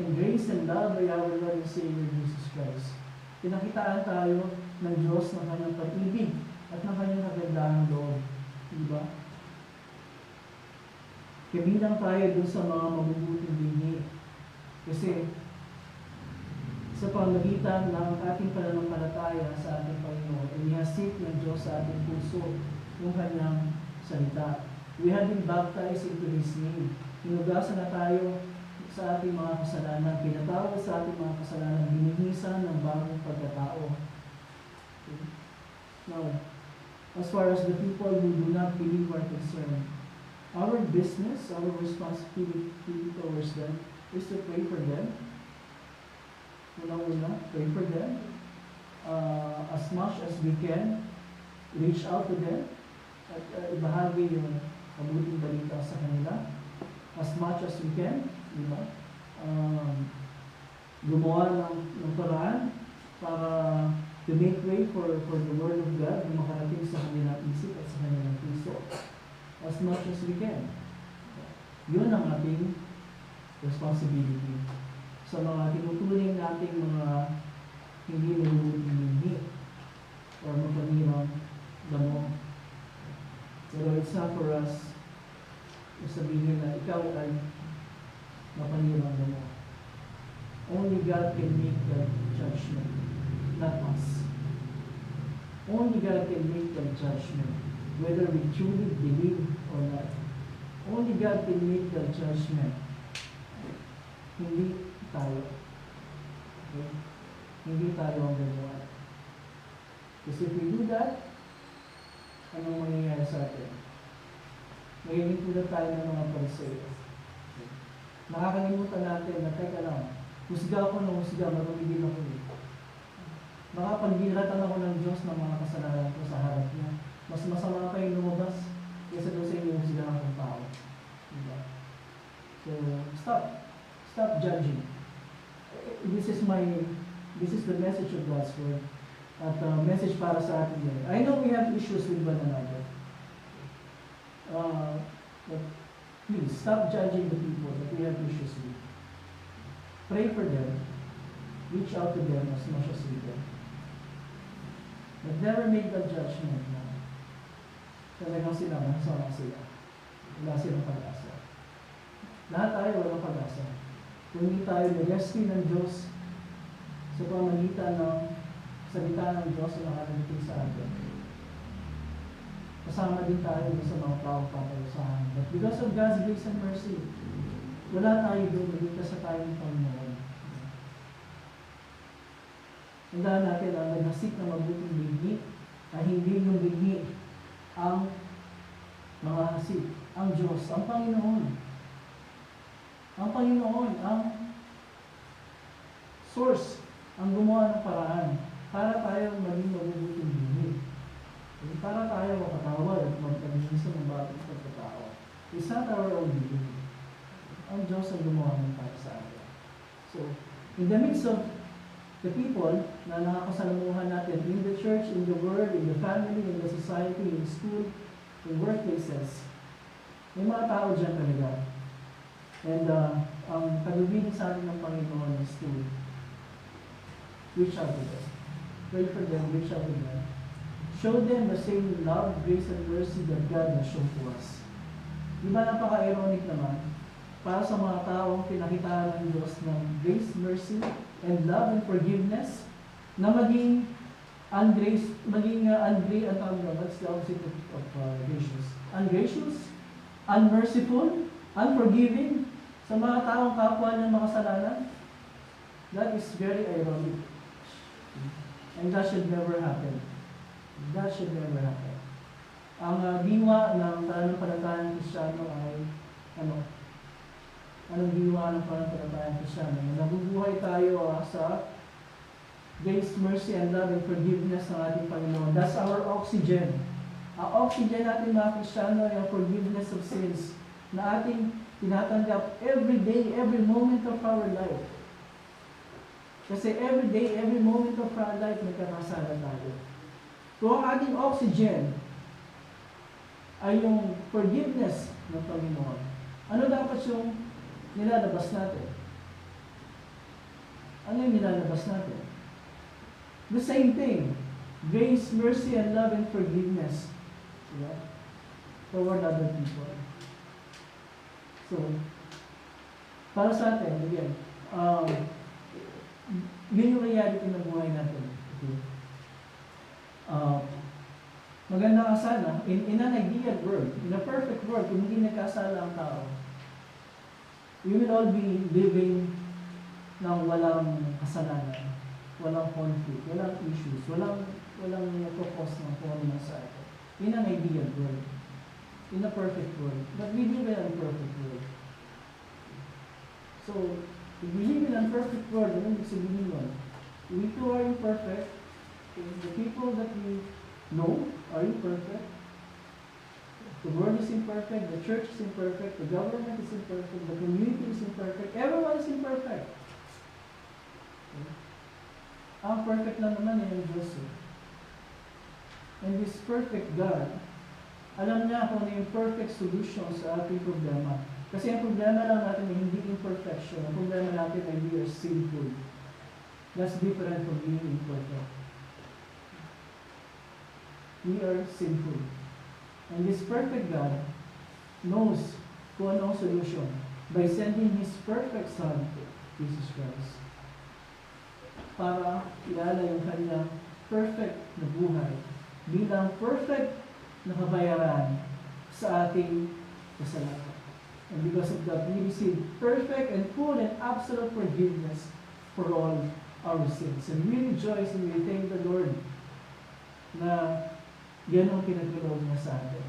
and grace and love by our Lord and Savior Jesus Christ. Pinakitaan tayo ng Diyos ng kanyang pag-ibig at ng kanyang kagandahang loob. Diba? Kabilang tayo dun sa mga mabubuting binhi. Kasi sa pamagitan ng ating pananampalataya sa ating Panginoon, inihasik ng Diyos sa ating puso yung kanyang salita. We have been baptized into His name. Hinugasan na tayo sa ating mga kasalanan, pinatawad sa ating mga kasalanan, binihisa ng bagong pagkatao. Okay. Now, as far as the people who do not believe are concerned, our business, our responsibility towards them is to pray for them. Una-una, pray for them. As much as we can, reach out to them at ibahagi yung mabuting balita sa kanila. As much as we can, diba? Gumawa ng paraan para to make way for the Word of God na makarating sa kanilang isip at sa kanilang puso. As much as we can. Yun ang ating responsibility. Sa mga tinuturing nating mga hindi nilulutin or mapanirang damo. Pero it's not for us na sabihin na ikaw ay mapanirang damo. Only God can make that judgment, not us. Only God can make that judgment, whether we truly believe or not. Only God can make that judgment. Hindi tayo. Okay? Hindi tayo ang gagawa. Kasi if we do that, anong mangyayari sa atin? Magiging tulad tayo ng mga Pariseo. Okay? Nakakalimutan natin na teka lang, husga ako ng husga, marumigil ako eh. Nakapagbiratan ako ng Diyos ng mga kasalanan ko sa harap niya. Mas masama pa yung lumabas kaysa doon sa inyong husgahan ng tao. Diba? So, stop judging. This is the message of God's Word. At message para sa atin din. I know we have issues with one another. But please, stop judging the people that we have issues with. Pray for them. Reach out to them as much as we can. But never make that judgment na talagang sila, masama sila. Wala silang pag-asa. Lahat tayo walang pag-asa. Kung hindi tayo na-rescue ng Diyos sa pamagitan ng salita ng Diyos na nakarating sa atin, kasama din tayo sa mga tao paparusahan. But because of God's grace and mercy, wala tayo doon, magigtas sa tayo ng Panginoon. Tandaan natin ang naghasik na mabuting binhi ay hindi yung binhi ang mga hasik, ang Diyos, ang Panginoon. Ang Panginoon, ang source, ang gumawa ng paraan para tayo maging mabubuting binhi. Para tayo makatawad at magpag-iisa ng batang pagkatao. It's not our own binhi. Ang Diyos ang gumawa ng para sa atin. So, in the midst of the people na nakakasalamuhan natin in the church, in the world, in the family, in the society, in school, in workplaces, May mga tao dyan talaga. And ang pag-ibig sa atin ng Panginoon is to reach out to them. Pray for them, reach out to them. Show them the same love, grace, and mercy that God has shown to us. Di ba napaka-ironic naman? Para sa mga taong pinakitaan ng Diyos ng grace, mercy, and love and forgiveness, na maging what's the opposite of gracious? Ungracious, unmerciful, unforgiving sa mga taong kapwa ng makasalanan. That is very ironic. And that should never happen. That should never happen. Ang diwa ng pananampalatayang Kristiyano ay anong diwa ng pananampalatayang Kristiyano? Nabubuhay tayo sa grace, mercy, and love and forgiveness ng ating Panginoon. That's our oxygen. Ang oxygen natin mga Kristiyano ay ang forgiveness of sins na ating tinatanggap every day, every moment of our life. Kasi every day, every moment of our life, nagkakasala tayo. Kung ang ating oxygen ay yung forgiveness ng Panginoon, ano dapat yung nilalabas natin? Ano yung nilalabas natin? The same thing. Grace, mercy, and love and forgiveness. Yeah? Toward other people. So, para sa atin, again, yun yung reality ng buhay natin. Okay? Maganda ka sana, in an ideal world, in a perfect world, kung hindi nagkasala ang tao, we will all be living ng walang kasalanan, walang conflict, walang issues, walang nagpo-cause ng problema sa atin. In an ideal world. In a perfect world. But we live in an imperfect world. So, if we live in an imperfect world, ano ibig sabihin nun? We too are imperfect. The people that we know are imperfect. The world is imperfect, the church is imperfect, the government is imperfect, the community is imperfect, everyone is imperfect. Okay? Ang perfect lang naman yung Diyos. And this perfect God, alam niya kung ano yung perfect solution sa ating problema. Kasi ang problema lang natin ay hindi imperfection. Ang problema natin ay we are sinful. That's different from being imperfect. We are sinful. And this perfect God knows kung ano ang solution by sending His perfect Son, Jesus Christ, para ilala yung kanyang perfect na buhay bilang perfect na kabayaran sa ating kasalanan. And because of that, we receive perfect and full and absolute forgiveness for all our sins. And we rejoice and we thank the Lord na yan ang pinagkaloob niya sa atin.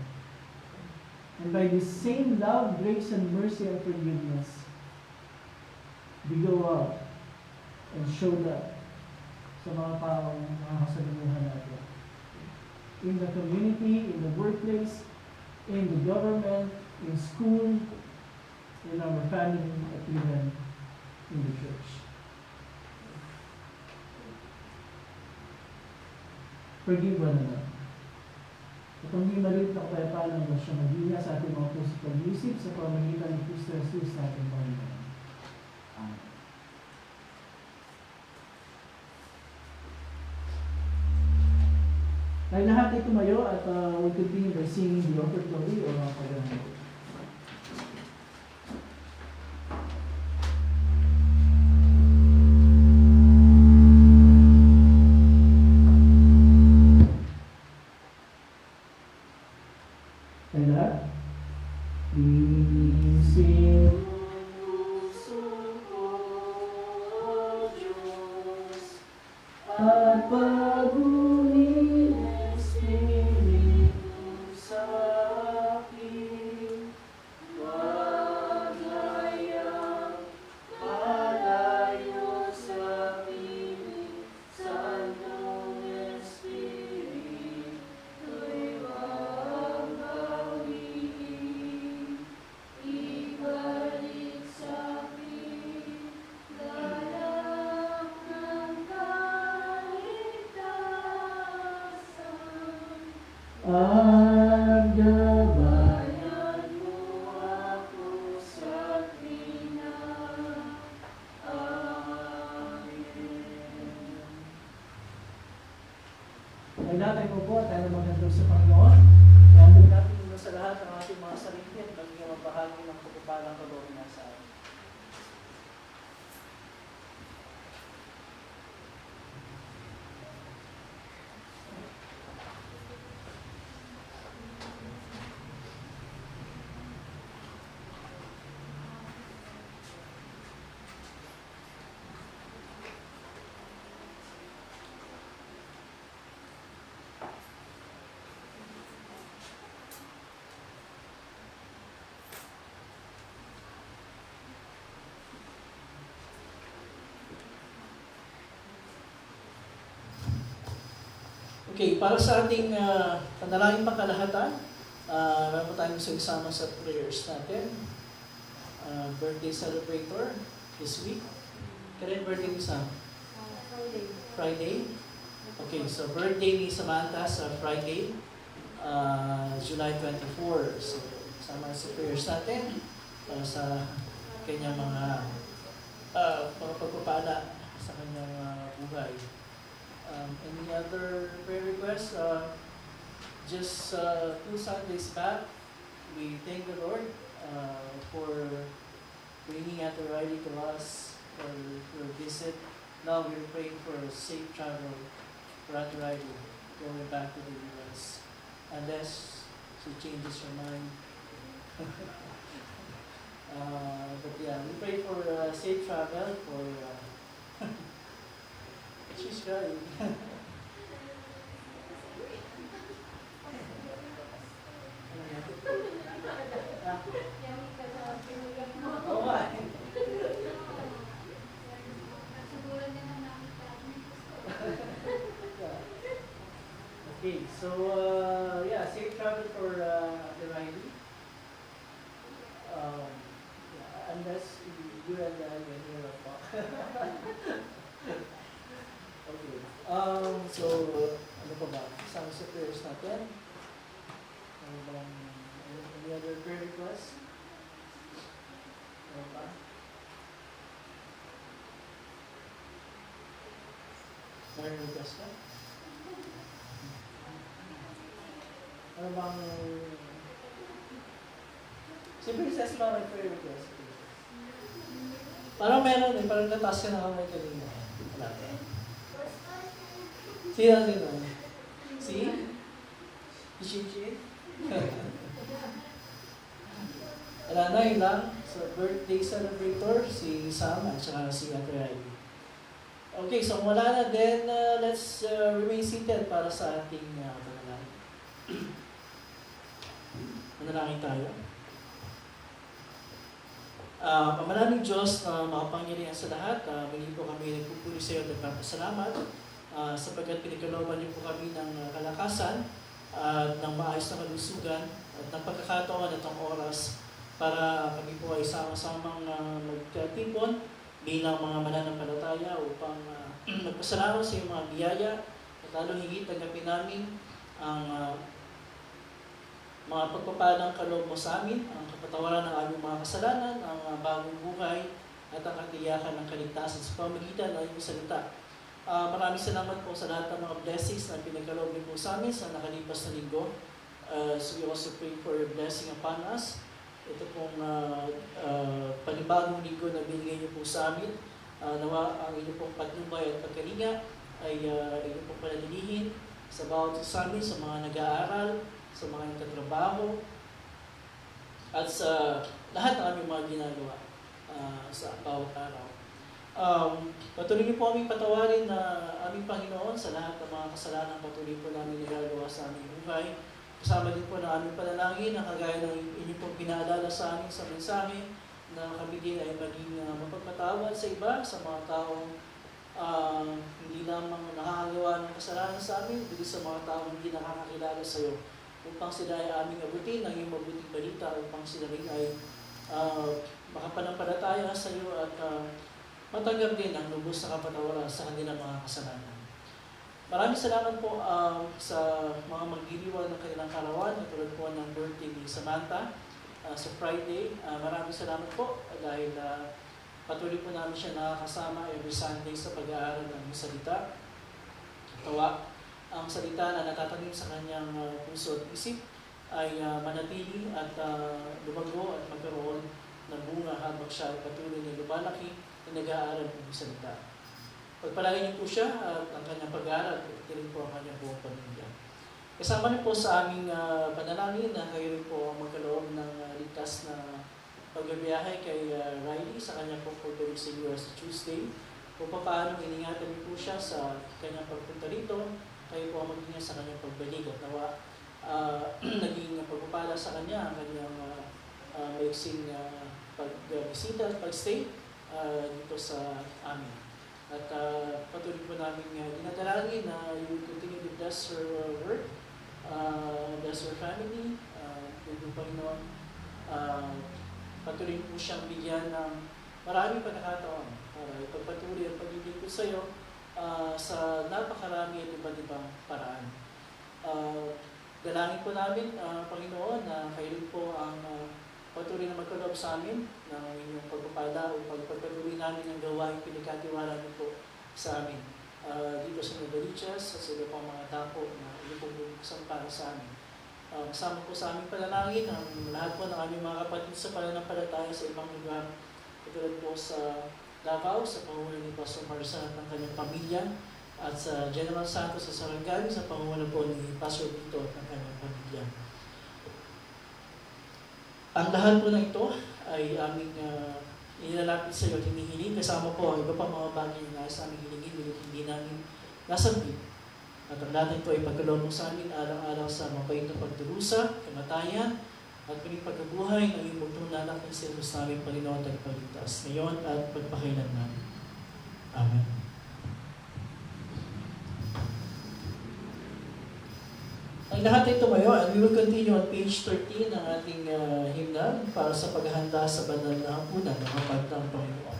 And by this same love, grace, and mercy and forgiveness, we go out and show that sa mga taong makakasalamuhan natin. In the community, in the workplace, in the government, in school, in our family, at even in the church. Forgive one another. At ang di maliit na kapayapaan ng Diyos siya maghiya sa ating mga puso pag-isip sa pamagitan ng Kristo Jesus sa ating Panginoon. Amen. Ay lahat ay tumayo at we'll continue by singing the offertory or mga pagano. Ay lahat. Isip at pag-unin Espiritu sa akin, maglayang malayo sa piling, Santong Espiritu'y magbawiin, ibalik sa akin, galak ng kaligtasan. lahat ay upo at tayo magandang sa Panginoon. Nandun natin muna sa lahat ang ating mga sarili at magiging magbahagi ng pagpapalang kaloob niya sa atin. Okay, para sa ating panalangin pangkalahatan, meron po tayong isama sa prayers natin. Birthday celebrator this week. Kailan birthday ni Sam? Friday. Okay, so birthday ni Samantha sa Friday, July 24. So, sama sa prayers natin para sa kanyang mga pagpapala sa kanyang buhay. Any other prayer requests? Just 2 Sundays back, we thank the Lord for bringing Ate Riley to us for a visit. Now we're praying for safe travel for Ate Riley going back to the U.S. Unless she changes her mind. But yeah, we pray for safe travel for she's crying. Oo nga. Okay, so yeah, safe travel for Ate Riley. Yeah, unless you and I can hear a talk. Okay. So, ano pa ba? Isang sa prayers natin. Ano bang, any other prayer requests? Ano pa? Prayer request ka? Ano bang, si Princess ba may prayer request? Parang meron eh, parang natas ka na kamay kanina. Wala ka. Sino? Si? Ishichi? Wala na, yun lang. So, birthday celebrator, si Sam at saka si Ate Riley. Okay, so wala na then let's remain seated para sa ating panalangin. Manalangin tayo. Pamalaming Diyos na makapangyarihan sa lahat, muli po kami nagpupuli sa iyo at nagpapasalamat sapagkat pinagkalooban niyo po kami ng kalakasan at ng maayos na kalusugan at ng pagkakataon at ang oras para kami po ay sama-samang magtipon bilang mga mananampalataya upang magpasalamat sa iyong mga biyaya at lalo higit tanggapin namin ang mga pagpapalang kaloob mo sa amin, ang kapatawaran ng aming mga kasalanan, ang bagong buhay at ang katiyakan ng kaligtasan sa pamamagitan ng iyong salita. Maraming salamat po sa lahat ng mga blessings na pinagkaloob niyo po sa amin sa nakalipas na linggo. So we also pray for your blessing upon us. Ito pong panibagong linggo na binigay niyo po sa amin. Nawa ang inyong pong patnubay at pagkalinga ay inyong pong panalilihin sa bawat sa amin, sa mga nag-aaral, sa mga nagtatrabaho, at sa lahat ng aming mga ginagawa sa bawat araw. Patuloy niyo po aming patawarin na aming Panginoon sa lahat ng mga kasalanan patuloy po namin nagagawa sa aming buhay. Kasama din po na aming panalangin na kagaya ng inyong pong pinaalala sa amin sa mensahe na kami din ay maging mapagpatawad sa iba, sa mga taong hindi lamang nakakagawa ng kasalanan sa amin, kundi sa mga taong hindi nakakakilala sa iyo, upang sila ay aming abutin ng iyong mabuting balita, upang sila rin ay makapanampalataya sa iyo at matanggap din ang lubos na kapatawaran sa kanilang mga kasalanan. Maraming salamat po sa mga magdiriwang ng kanilang karawan, katulad po ng birthday ni Samantha sa Friday. Maraming salamat po dahil patuloy po namin siya nakakasama every Sunday sa pag-aaral ng salita. Tawa ang salita na natatanim sa kanyang puso at isip ay manatili at lumago at magkaroon ng bunga habang siya ay patuloy na lumalaki na nag-aaral ng salita. Pagpalagay niyo po siya at ang kanyang pag-aaral at rin po ang kanyang buong pamilya. Kasama niyo po sa aming panalangin na kayo rin po ang magkaloob ng ligtas na pagbibiyahe kay Riley sa kanyang pagpunta sa US Tuesday. Kung paano iningatan niyo po siya sa kanyang pagpunta rito, kayo po ang mag-ingat sa kanyang pagbalik at nawa naging pagpapala sa kanya ang kanyang maiksing pagbisita at pagstay dito sa amin. At patuloy po namin dinadalangin na you will continue to bless her work, bless her family, yung Panginoon. Patuloy po siyang bigyan ng maraming pagkakataon para ipagpatuloy ang pag-ibig ko sa iyo sa napakarami at iba't ibang paraan. Dalangin po namin, Panginoon, na kayo rin po ang patuloy na magkaloob sa amin ng inyong pagpapala o pagpatuloy namin ang gawain pinagkatiwala niyo po sa amin. Dito sa Nodalichas at sa iba pang mga dako na inyo po bubuksan para sa amin. Kasama po sa aming panalangin ang lahat po ng aming mga kapatid sa pananampalataya sa ibang lugar. Katulad po sa Davao, sa pangunan ni Pastor Marsan at ng kanyang pamilya, at sa General Santos sa Sarangani, sa pangunan po ni Pastor Vito at ng kanyang pamilya. Ang lahat po na ito ay aming inilalapit sa iyo at hinihiling, kasama po ang iba pang mga bagay na sa aming hilingin, hindi namin nasambit. At ang lahat ito ay pagkaloob mo sa amin araw-araw sa mabait na pagdurusa, kamatayan, at piling pagkabuhay ng iyong bugtong anak ng si Jesus namin, Panginoon at Pagligtas, ngayon at pagpakailan namin. Amen. Ang lahat ay tumayo and we will continue on page 13 ng ating hymnal para sa paghahanda sa banal na hapunan ng hapag ng Panginoon.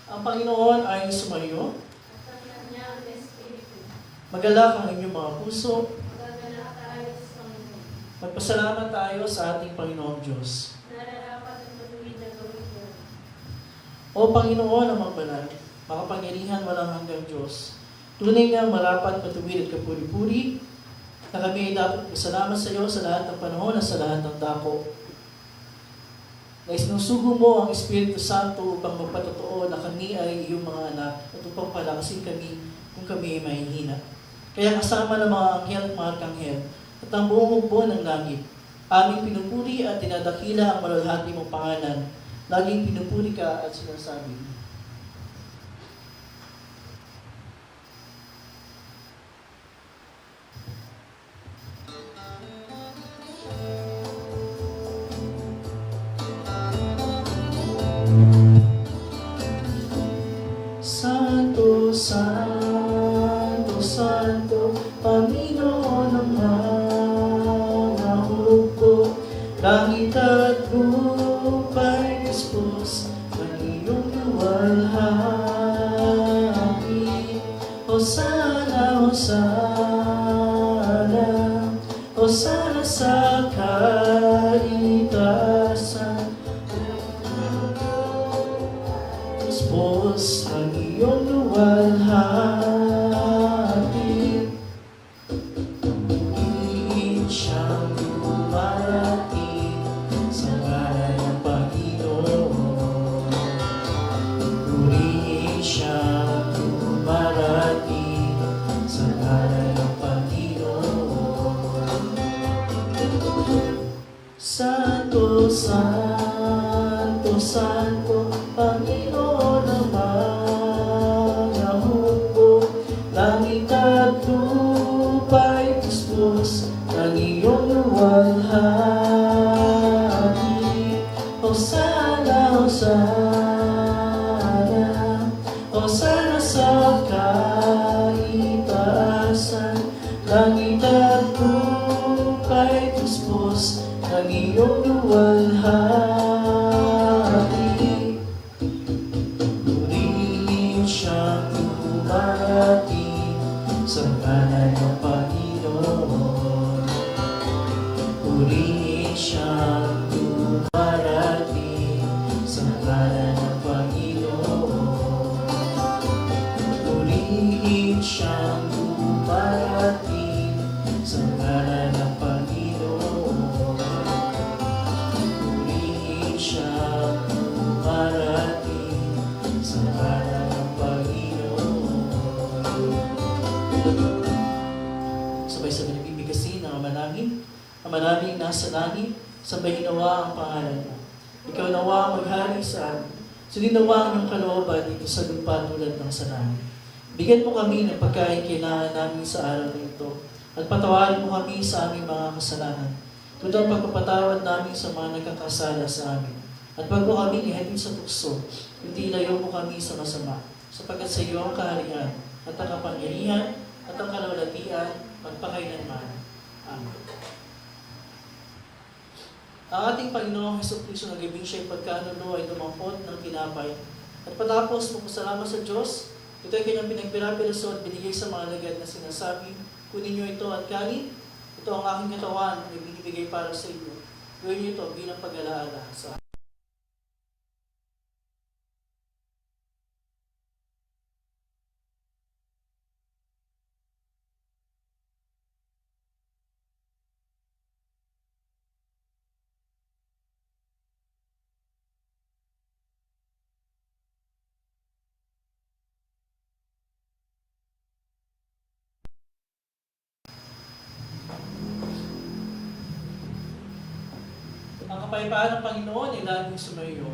Ang Panginoon ay sumayo. At ang kanyang espiritu. Magalak ang inyong mga puso. Magagalak tayo sa Panginoon. Magpasalamat tayo sa ating Panginoong Diyos. Nararapat ang matuwid na gawin ko. O Panginoon ang magbanal, makapangyarihan walang hanggang Diyos. Tunay nga marapat, matuwid at kapuri-puri, na kami ay dapat pasalamat sa iyo sa lahat ng panahon at sa lahat ng dako. Na isinusugo mo ang Espiritu Santo upang magpatotoo na kami ay iyong mga anak at upang palakasin kami kung kami ay mahihina. Kaya kasama ng mga anghel at mga arkanghel at ang buong hukbo ng langit, aming pinupuri at dinadakila ang malalhati mong pangalan. Laging pinupuri ka at sinasabi, Santo, Santo, Santo, Panginoon ng mga hukbo, langit at lupa'y dispos ng iyong luwalhati. Hosana, Hosana, Hosana sa kaligtasan. Dispos ang iyong luwalhati. Purihin siyang lumarating sa ngalan ng Panginoon. Purihin siyang lumarating sa ngalan ng Panginoon. Santo, Santo, Santo, Panginoon ng mga hukbo, langit at lupa'y dispos ng iyong luwalhati. Hosana, Hosana, Hosana sa kaitaasan, langit at lupa'y dispos ng iyong luwalhati. Purihin siyang lumarating sa ngalan ng Panginoon. Purihin siyang lumarating sa ngalan ng Panginoon. langit, sambahin nawa ang pangalan mo. Ikaw nawa ang maghari sa amin. Sundin nawa ang iyong kalooban dito sa lupa tulad ng sa langit. Bigyan mo kami ng pagkain kailangan namin sa araw na ito at patawarin mo kami sa aming mga kasalanan. Tulad ang pagpapatawad namin sa mga nagkakasala sa amin. At wag mo kami ihatid sa tukso, kundi ilayo mo kami sa masama, sapagkat sa iyo ang kaharian at ang kapangyarihan at ang kalawalatian magpakailanman. Amen. Ang ating Panginoong Hesukristo na gabing siya'y pagkanuno ay dumampot ng tinapay. At patapos magpasalamat sa Diyos, ito ay kanyang pinagpira-piraso at binigay sa mga lagad na sinasabi, kunin niyo ito at kanin. Ito ang aking katawan na binibigay para sa inyo. Gawin niyo ito bilang pag-alaala sa akin. Ang kapayapaan ng Panginoon ay laging sumayo.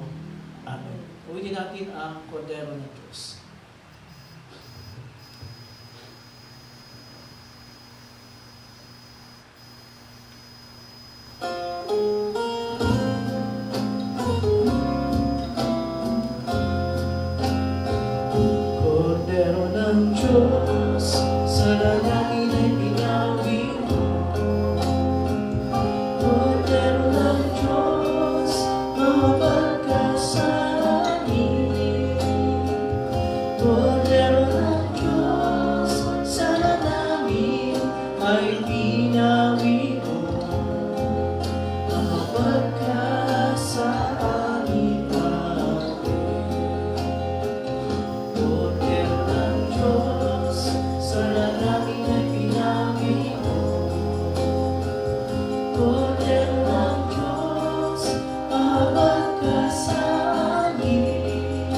Amen. Uwitin natin ang kordero ng Diyos. Kordero ng Diyos, sa lalangin ay pinawin mo. Kordero ng Diyos, mababag ka sa amin. Kordero ng Diyos, sa lalangin ay pinawin mo. Mababag ka sa amin, Kordero ng Diyos, sa lalangin ay pinawin mo. Kordero ng Diyos, mahabag ka sa amin.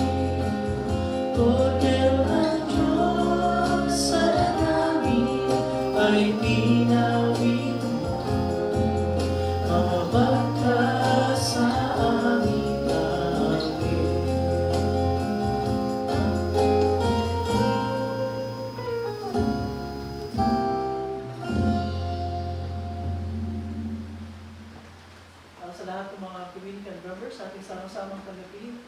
Kordero ng Diyos, sa lalangin ay pinawin mo. Mahabag ka sa amin, sa lahat ng mga communicant members, ating sama-samang tanggapin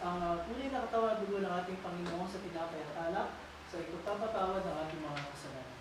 ang tunay na katawan at dugo ng ating Panginoon sa tinapay at alak sa ipagpapatawad ng ating mga kasalanan.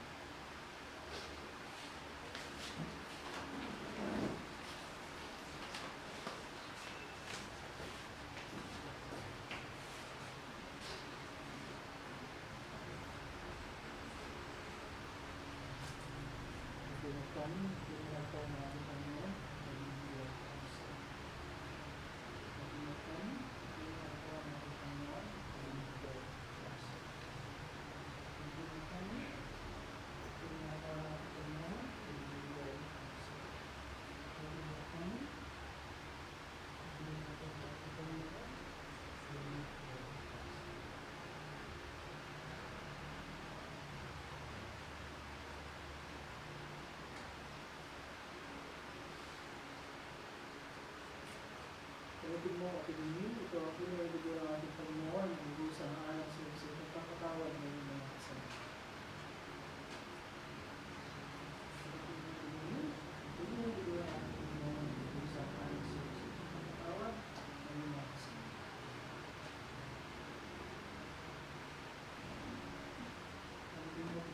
Pagdating mo at ilimin, ito ang pinag-dugo ng ating Panginoon, ang busa ng anak sa iyo sa pagpapatawad ng iyong mga kasalanan. Pagdating mo at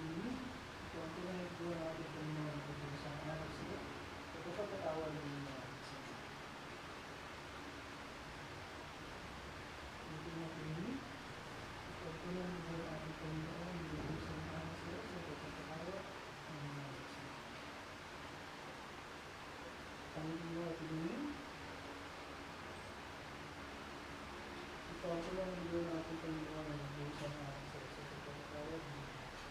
ilimin, ito ang pinag-dugo ng ating Panginoon, ang busa ng anak sa iyo sa pagpapatawad ng iyong mga kasalanan. Pagdating mo at ilimin, ito ang pinag-dugo ng ating Panginoon, ang busa ng anak sa iyo sa pagpapatawad ng iyong mga kasalanan.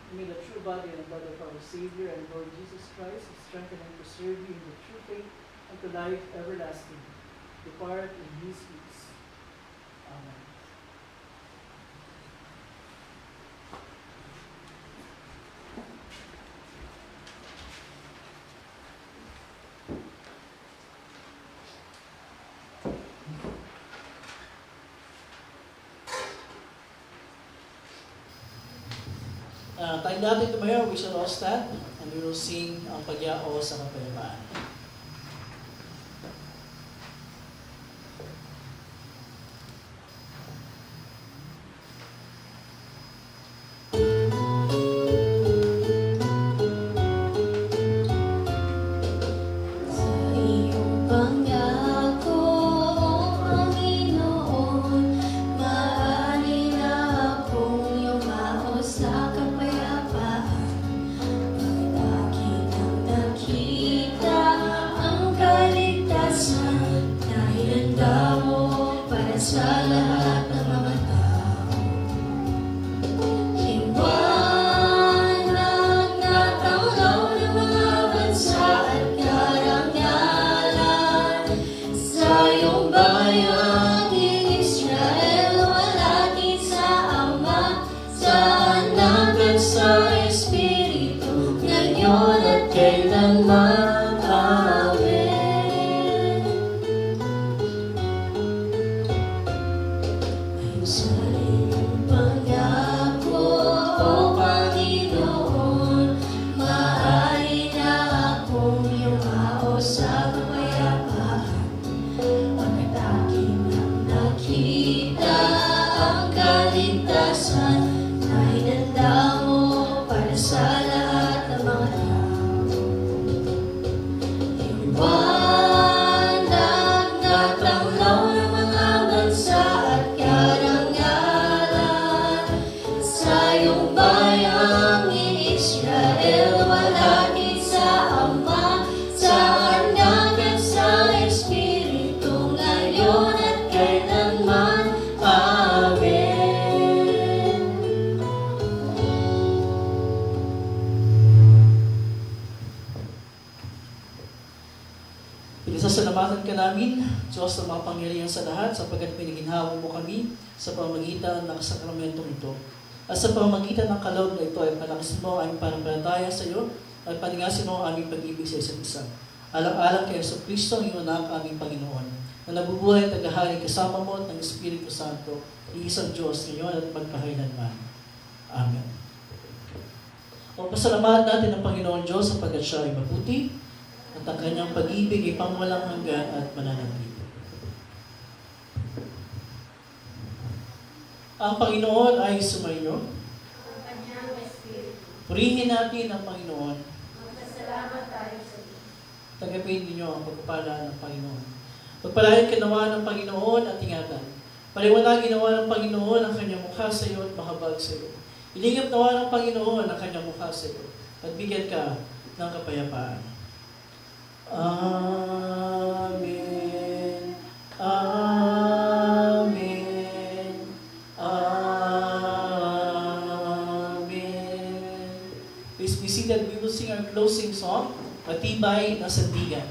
May the true body and blood of our Savior and Lord Jesus Christ strengthen and preserve you in the true faith unto life everlasting. Depart in His peace. Amen. Tayo natin tumayo, we shall all stand, and we will sing ang pagyao sa kapayapaan. Sa iyong pangako, Panginoon, maaari na akong yumao sa kapayapaan. Bakit aking ang nakita ang kaligtasan na hinanda mo para sa lahat ng mga tao. Liwanag na tanglaw ng mga bansa at karangalan sa iyong bayang Israel, walati sa Ama, sa Anak at sa Espiritu, ngayon at kailanman. Amen. Ayon sa iyong pangako, O Panginoon, maaari na akong yumao sa kapayapaan. Pagkat aking nang nakita ang kaligtasan na hinanda mo para sa lahat ng mga tao. Liwanag na tanglaw ng mga bansa at karangalan sa iyong bayang Israel, walati sa Ama, sa Anak at sa Espiritu, ngayon at kailanman. Amen. Pinasasalamatan ka namin, Diyos ng mga pangyarihan sa lahat, sapagkat piniginhawa mo kami sa pamamagitan ng sakramentong ito. At sa pamamagitan ng kaloob na ito ay palakasin mo ang aming panampalataya sa iyo at paningasin mo ang aming pag-ibig sa isa't isa. Alang-alang kay Yesu Kristo, ang iyong anak, aming Panginoon, na nabubuhay at naghahari kasama mo at ng Espiritu Santo, iisang Diyos ngayon at magpakailanman. Amen. O pasalamatan natin ang Panginoon Diyos sapagkat siya ay mabuti at ang kanyang pag-ibig ay pangwalang hanggan at mananatili. Ang Panginoon ay sumainyo. Ang kanyang Espiritu. Purihin natin ang Panginoon. Magpasalamat tayo sa Diyos. Tanggapin ninyo ang pagpapala ng Panginoon. Pagpalain ka nawa ng Panginoon at ingatan. Paliwanagin nawa ng Panginoon ang kanyang mukha sa iyo at mahabag sa iyo. Ilingap nawa ng Panginoon ang kanyang mukha sa iyo at bigyan ka ng kapayapaan. Amen. Amen. Amen. Please be seated. We will sing our closing song, Matibay na Sandigan.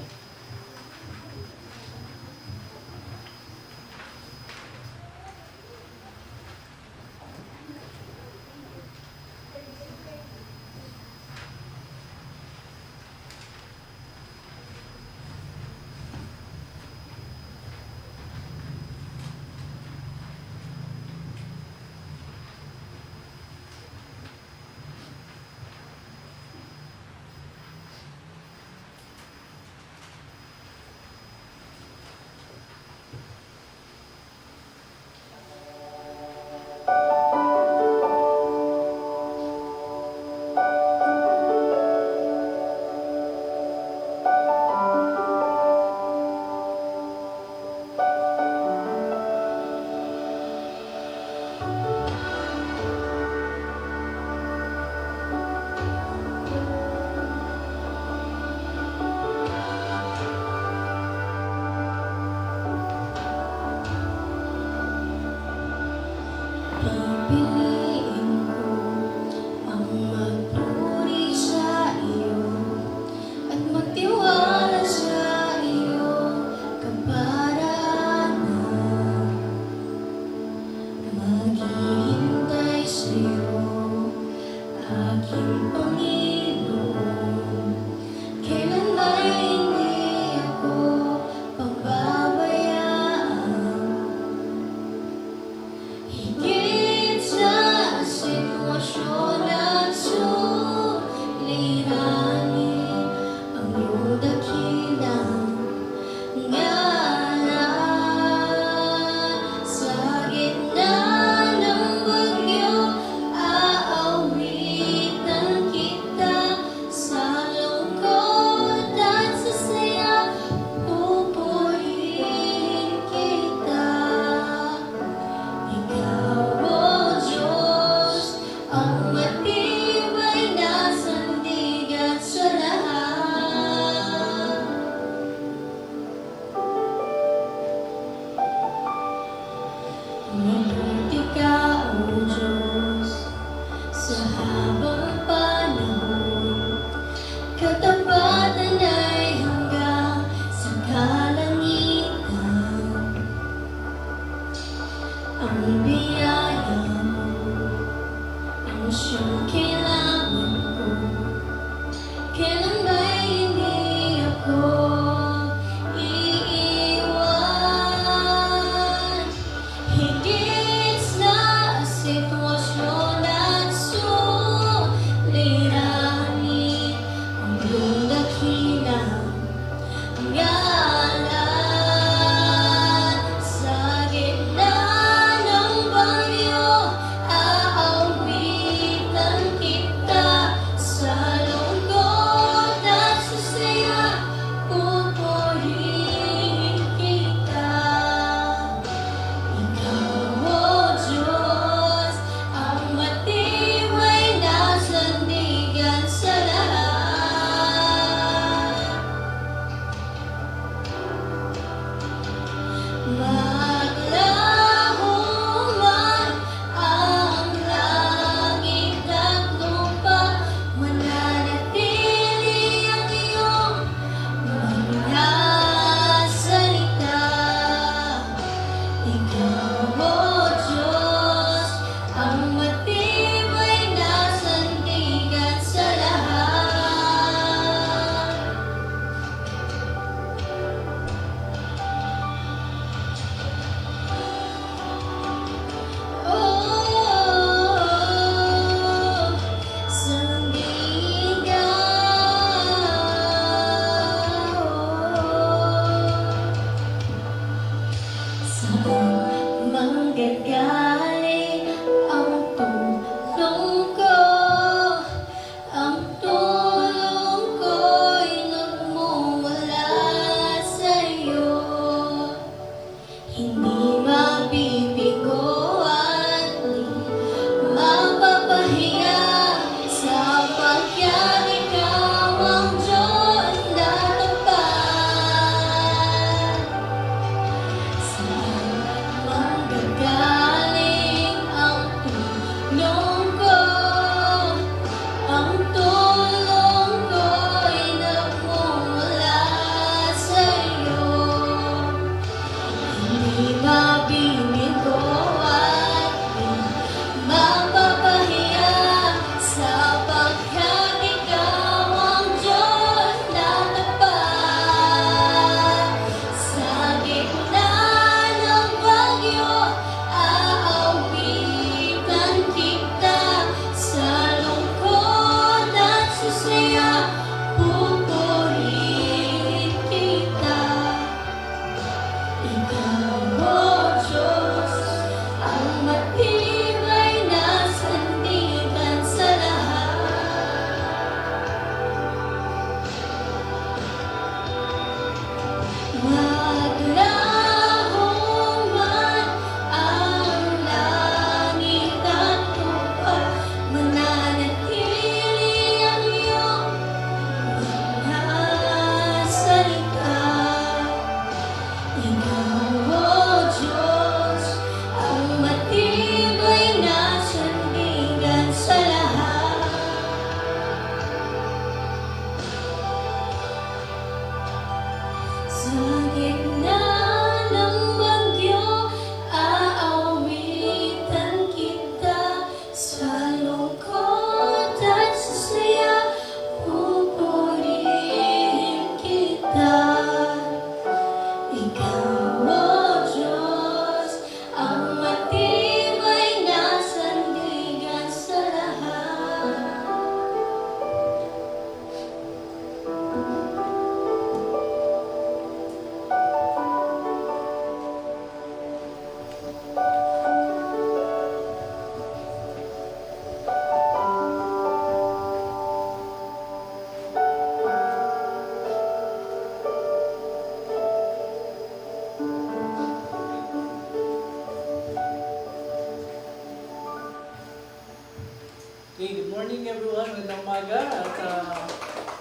everyone. Magandang umaga at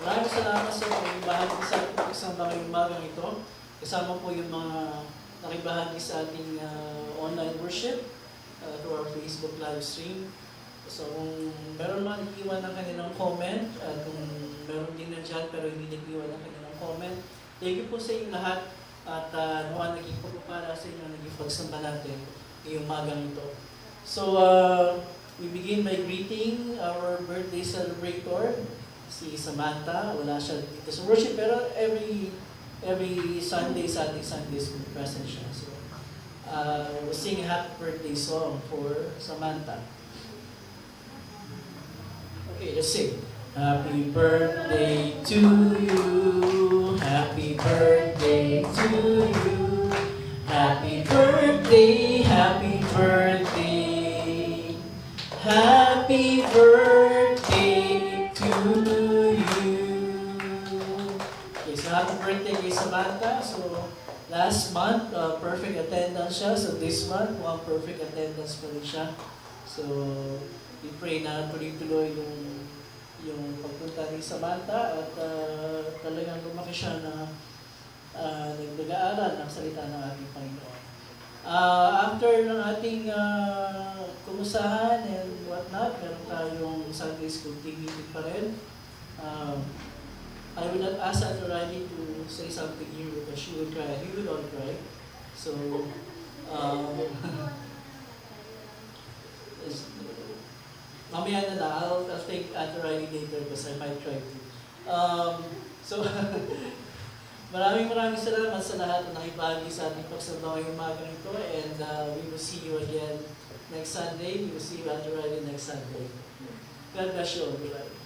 maraming salamat sa pagbahagi sa ating pagsamba ngayong umagang ito. Kasama po yung mga nakibahagi sa ating online worship through our Facebook live stream. So kung meron man nag-iwan ng kanilang comment at kung meron din na dyan pero hindi nag-iwan ng kanilang comment, thank you po sa inyo lahat at nawa naging pagpapala sa inyo naging pagsamba natin ngayong umagang ito. So we begin by greeting our birthday celebrator, si Samantha. Wala siya dito sa worship, pero every Sunday sa ating Sunday school present siya. So, we'll sing a happy birthday song for Samantha. Okay, let's sing. Happy birthday to you. Happy birthday to you. Happy birthday, happy birthday. Happy birthday to you. Okay, so happy birthday kay Samantha. So, last month, perfect attendance siya. So, this month, perfect attendance pa rin siya. So, we pray na tuloy-tuloy yung pagpunta ni Samantha at talagang lumaki siya na nag-aaral ng salita ng ating Panginoon. After ng ating kumusahan and whatnot, meron tayong Sunday School team meeting pa rin. I will not ask Ate Riley to say something here because she will cry. He will all cry. So, mamaya na I'll take Ate Riley later because I might cry too. So, maraming salamat sa lahat na nakibahagi sa ating pagsamba ngayong umagang ito and we will see you again next Sunday. We will see you Ate Riley next Sunday. God bless you all. Goodbye.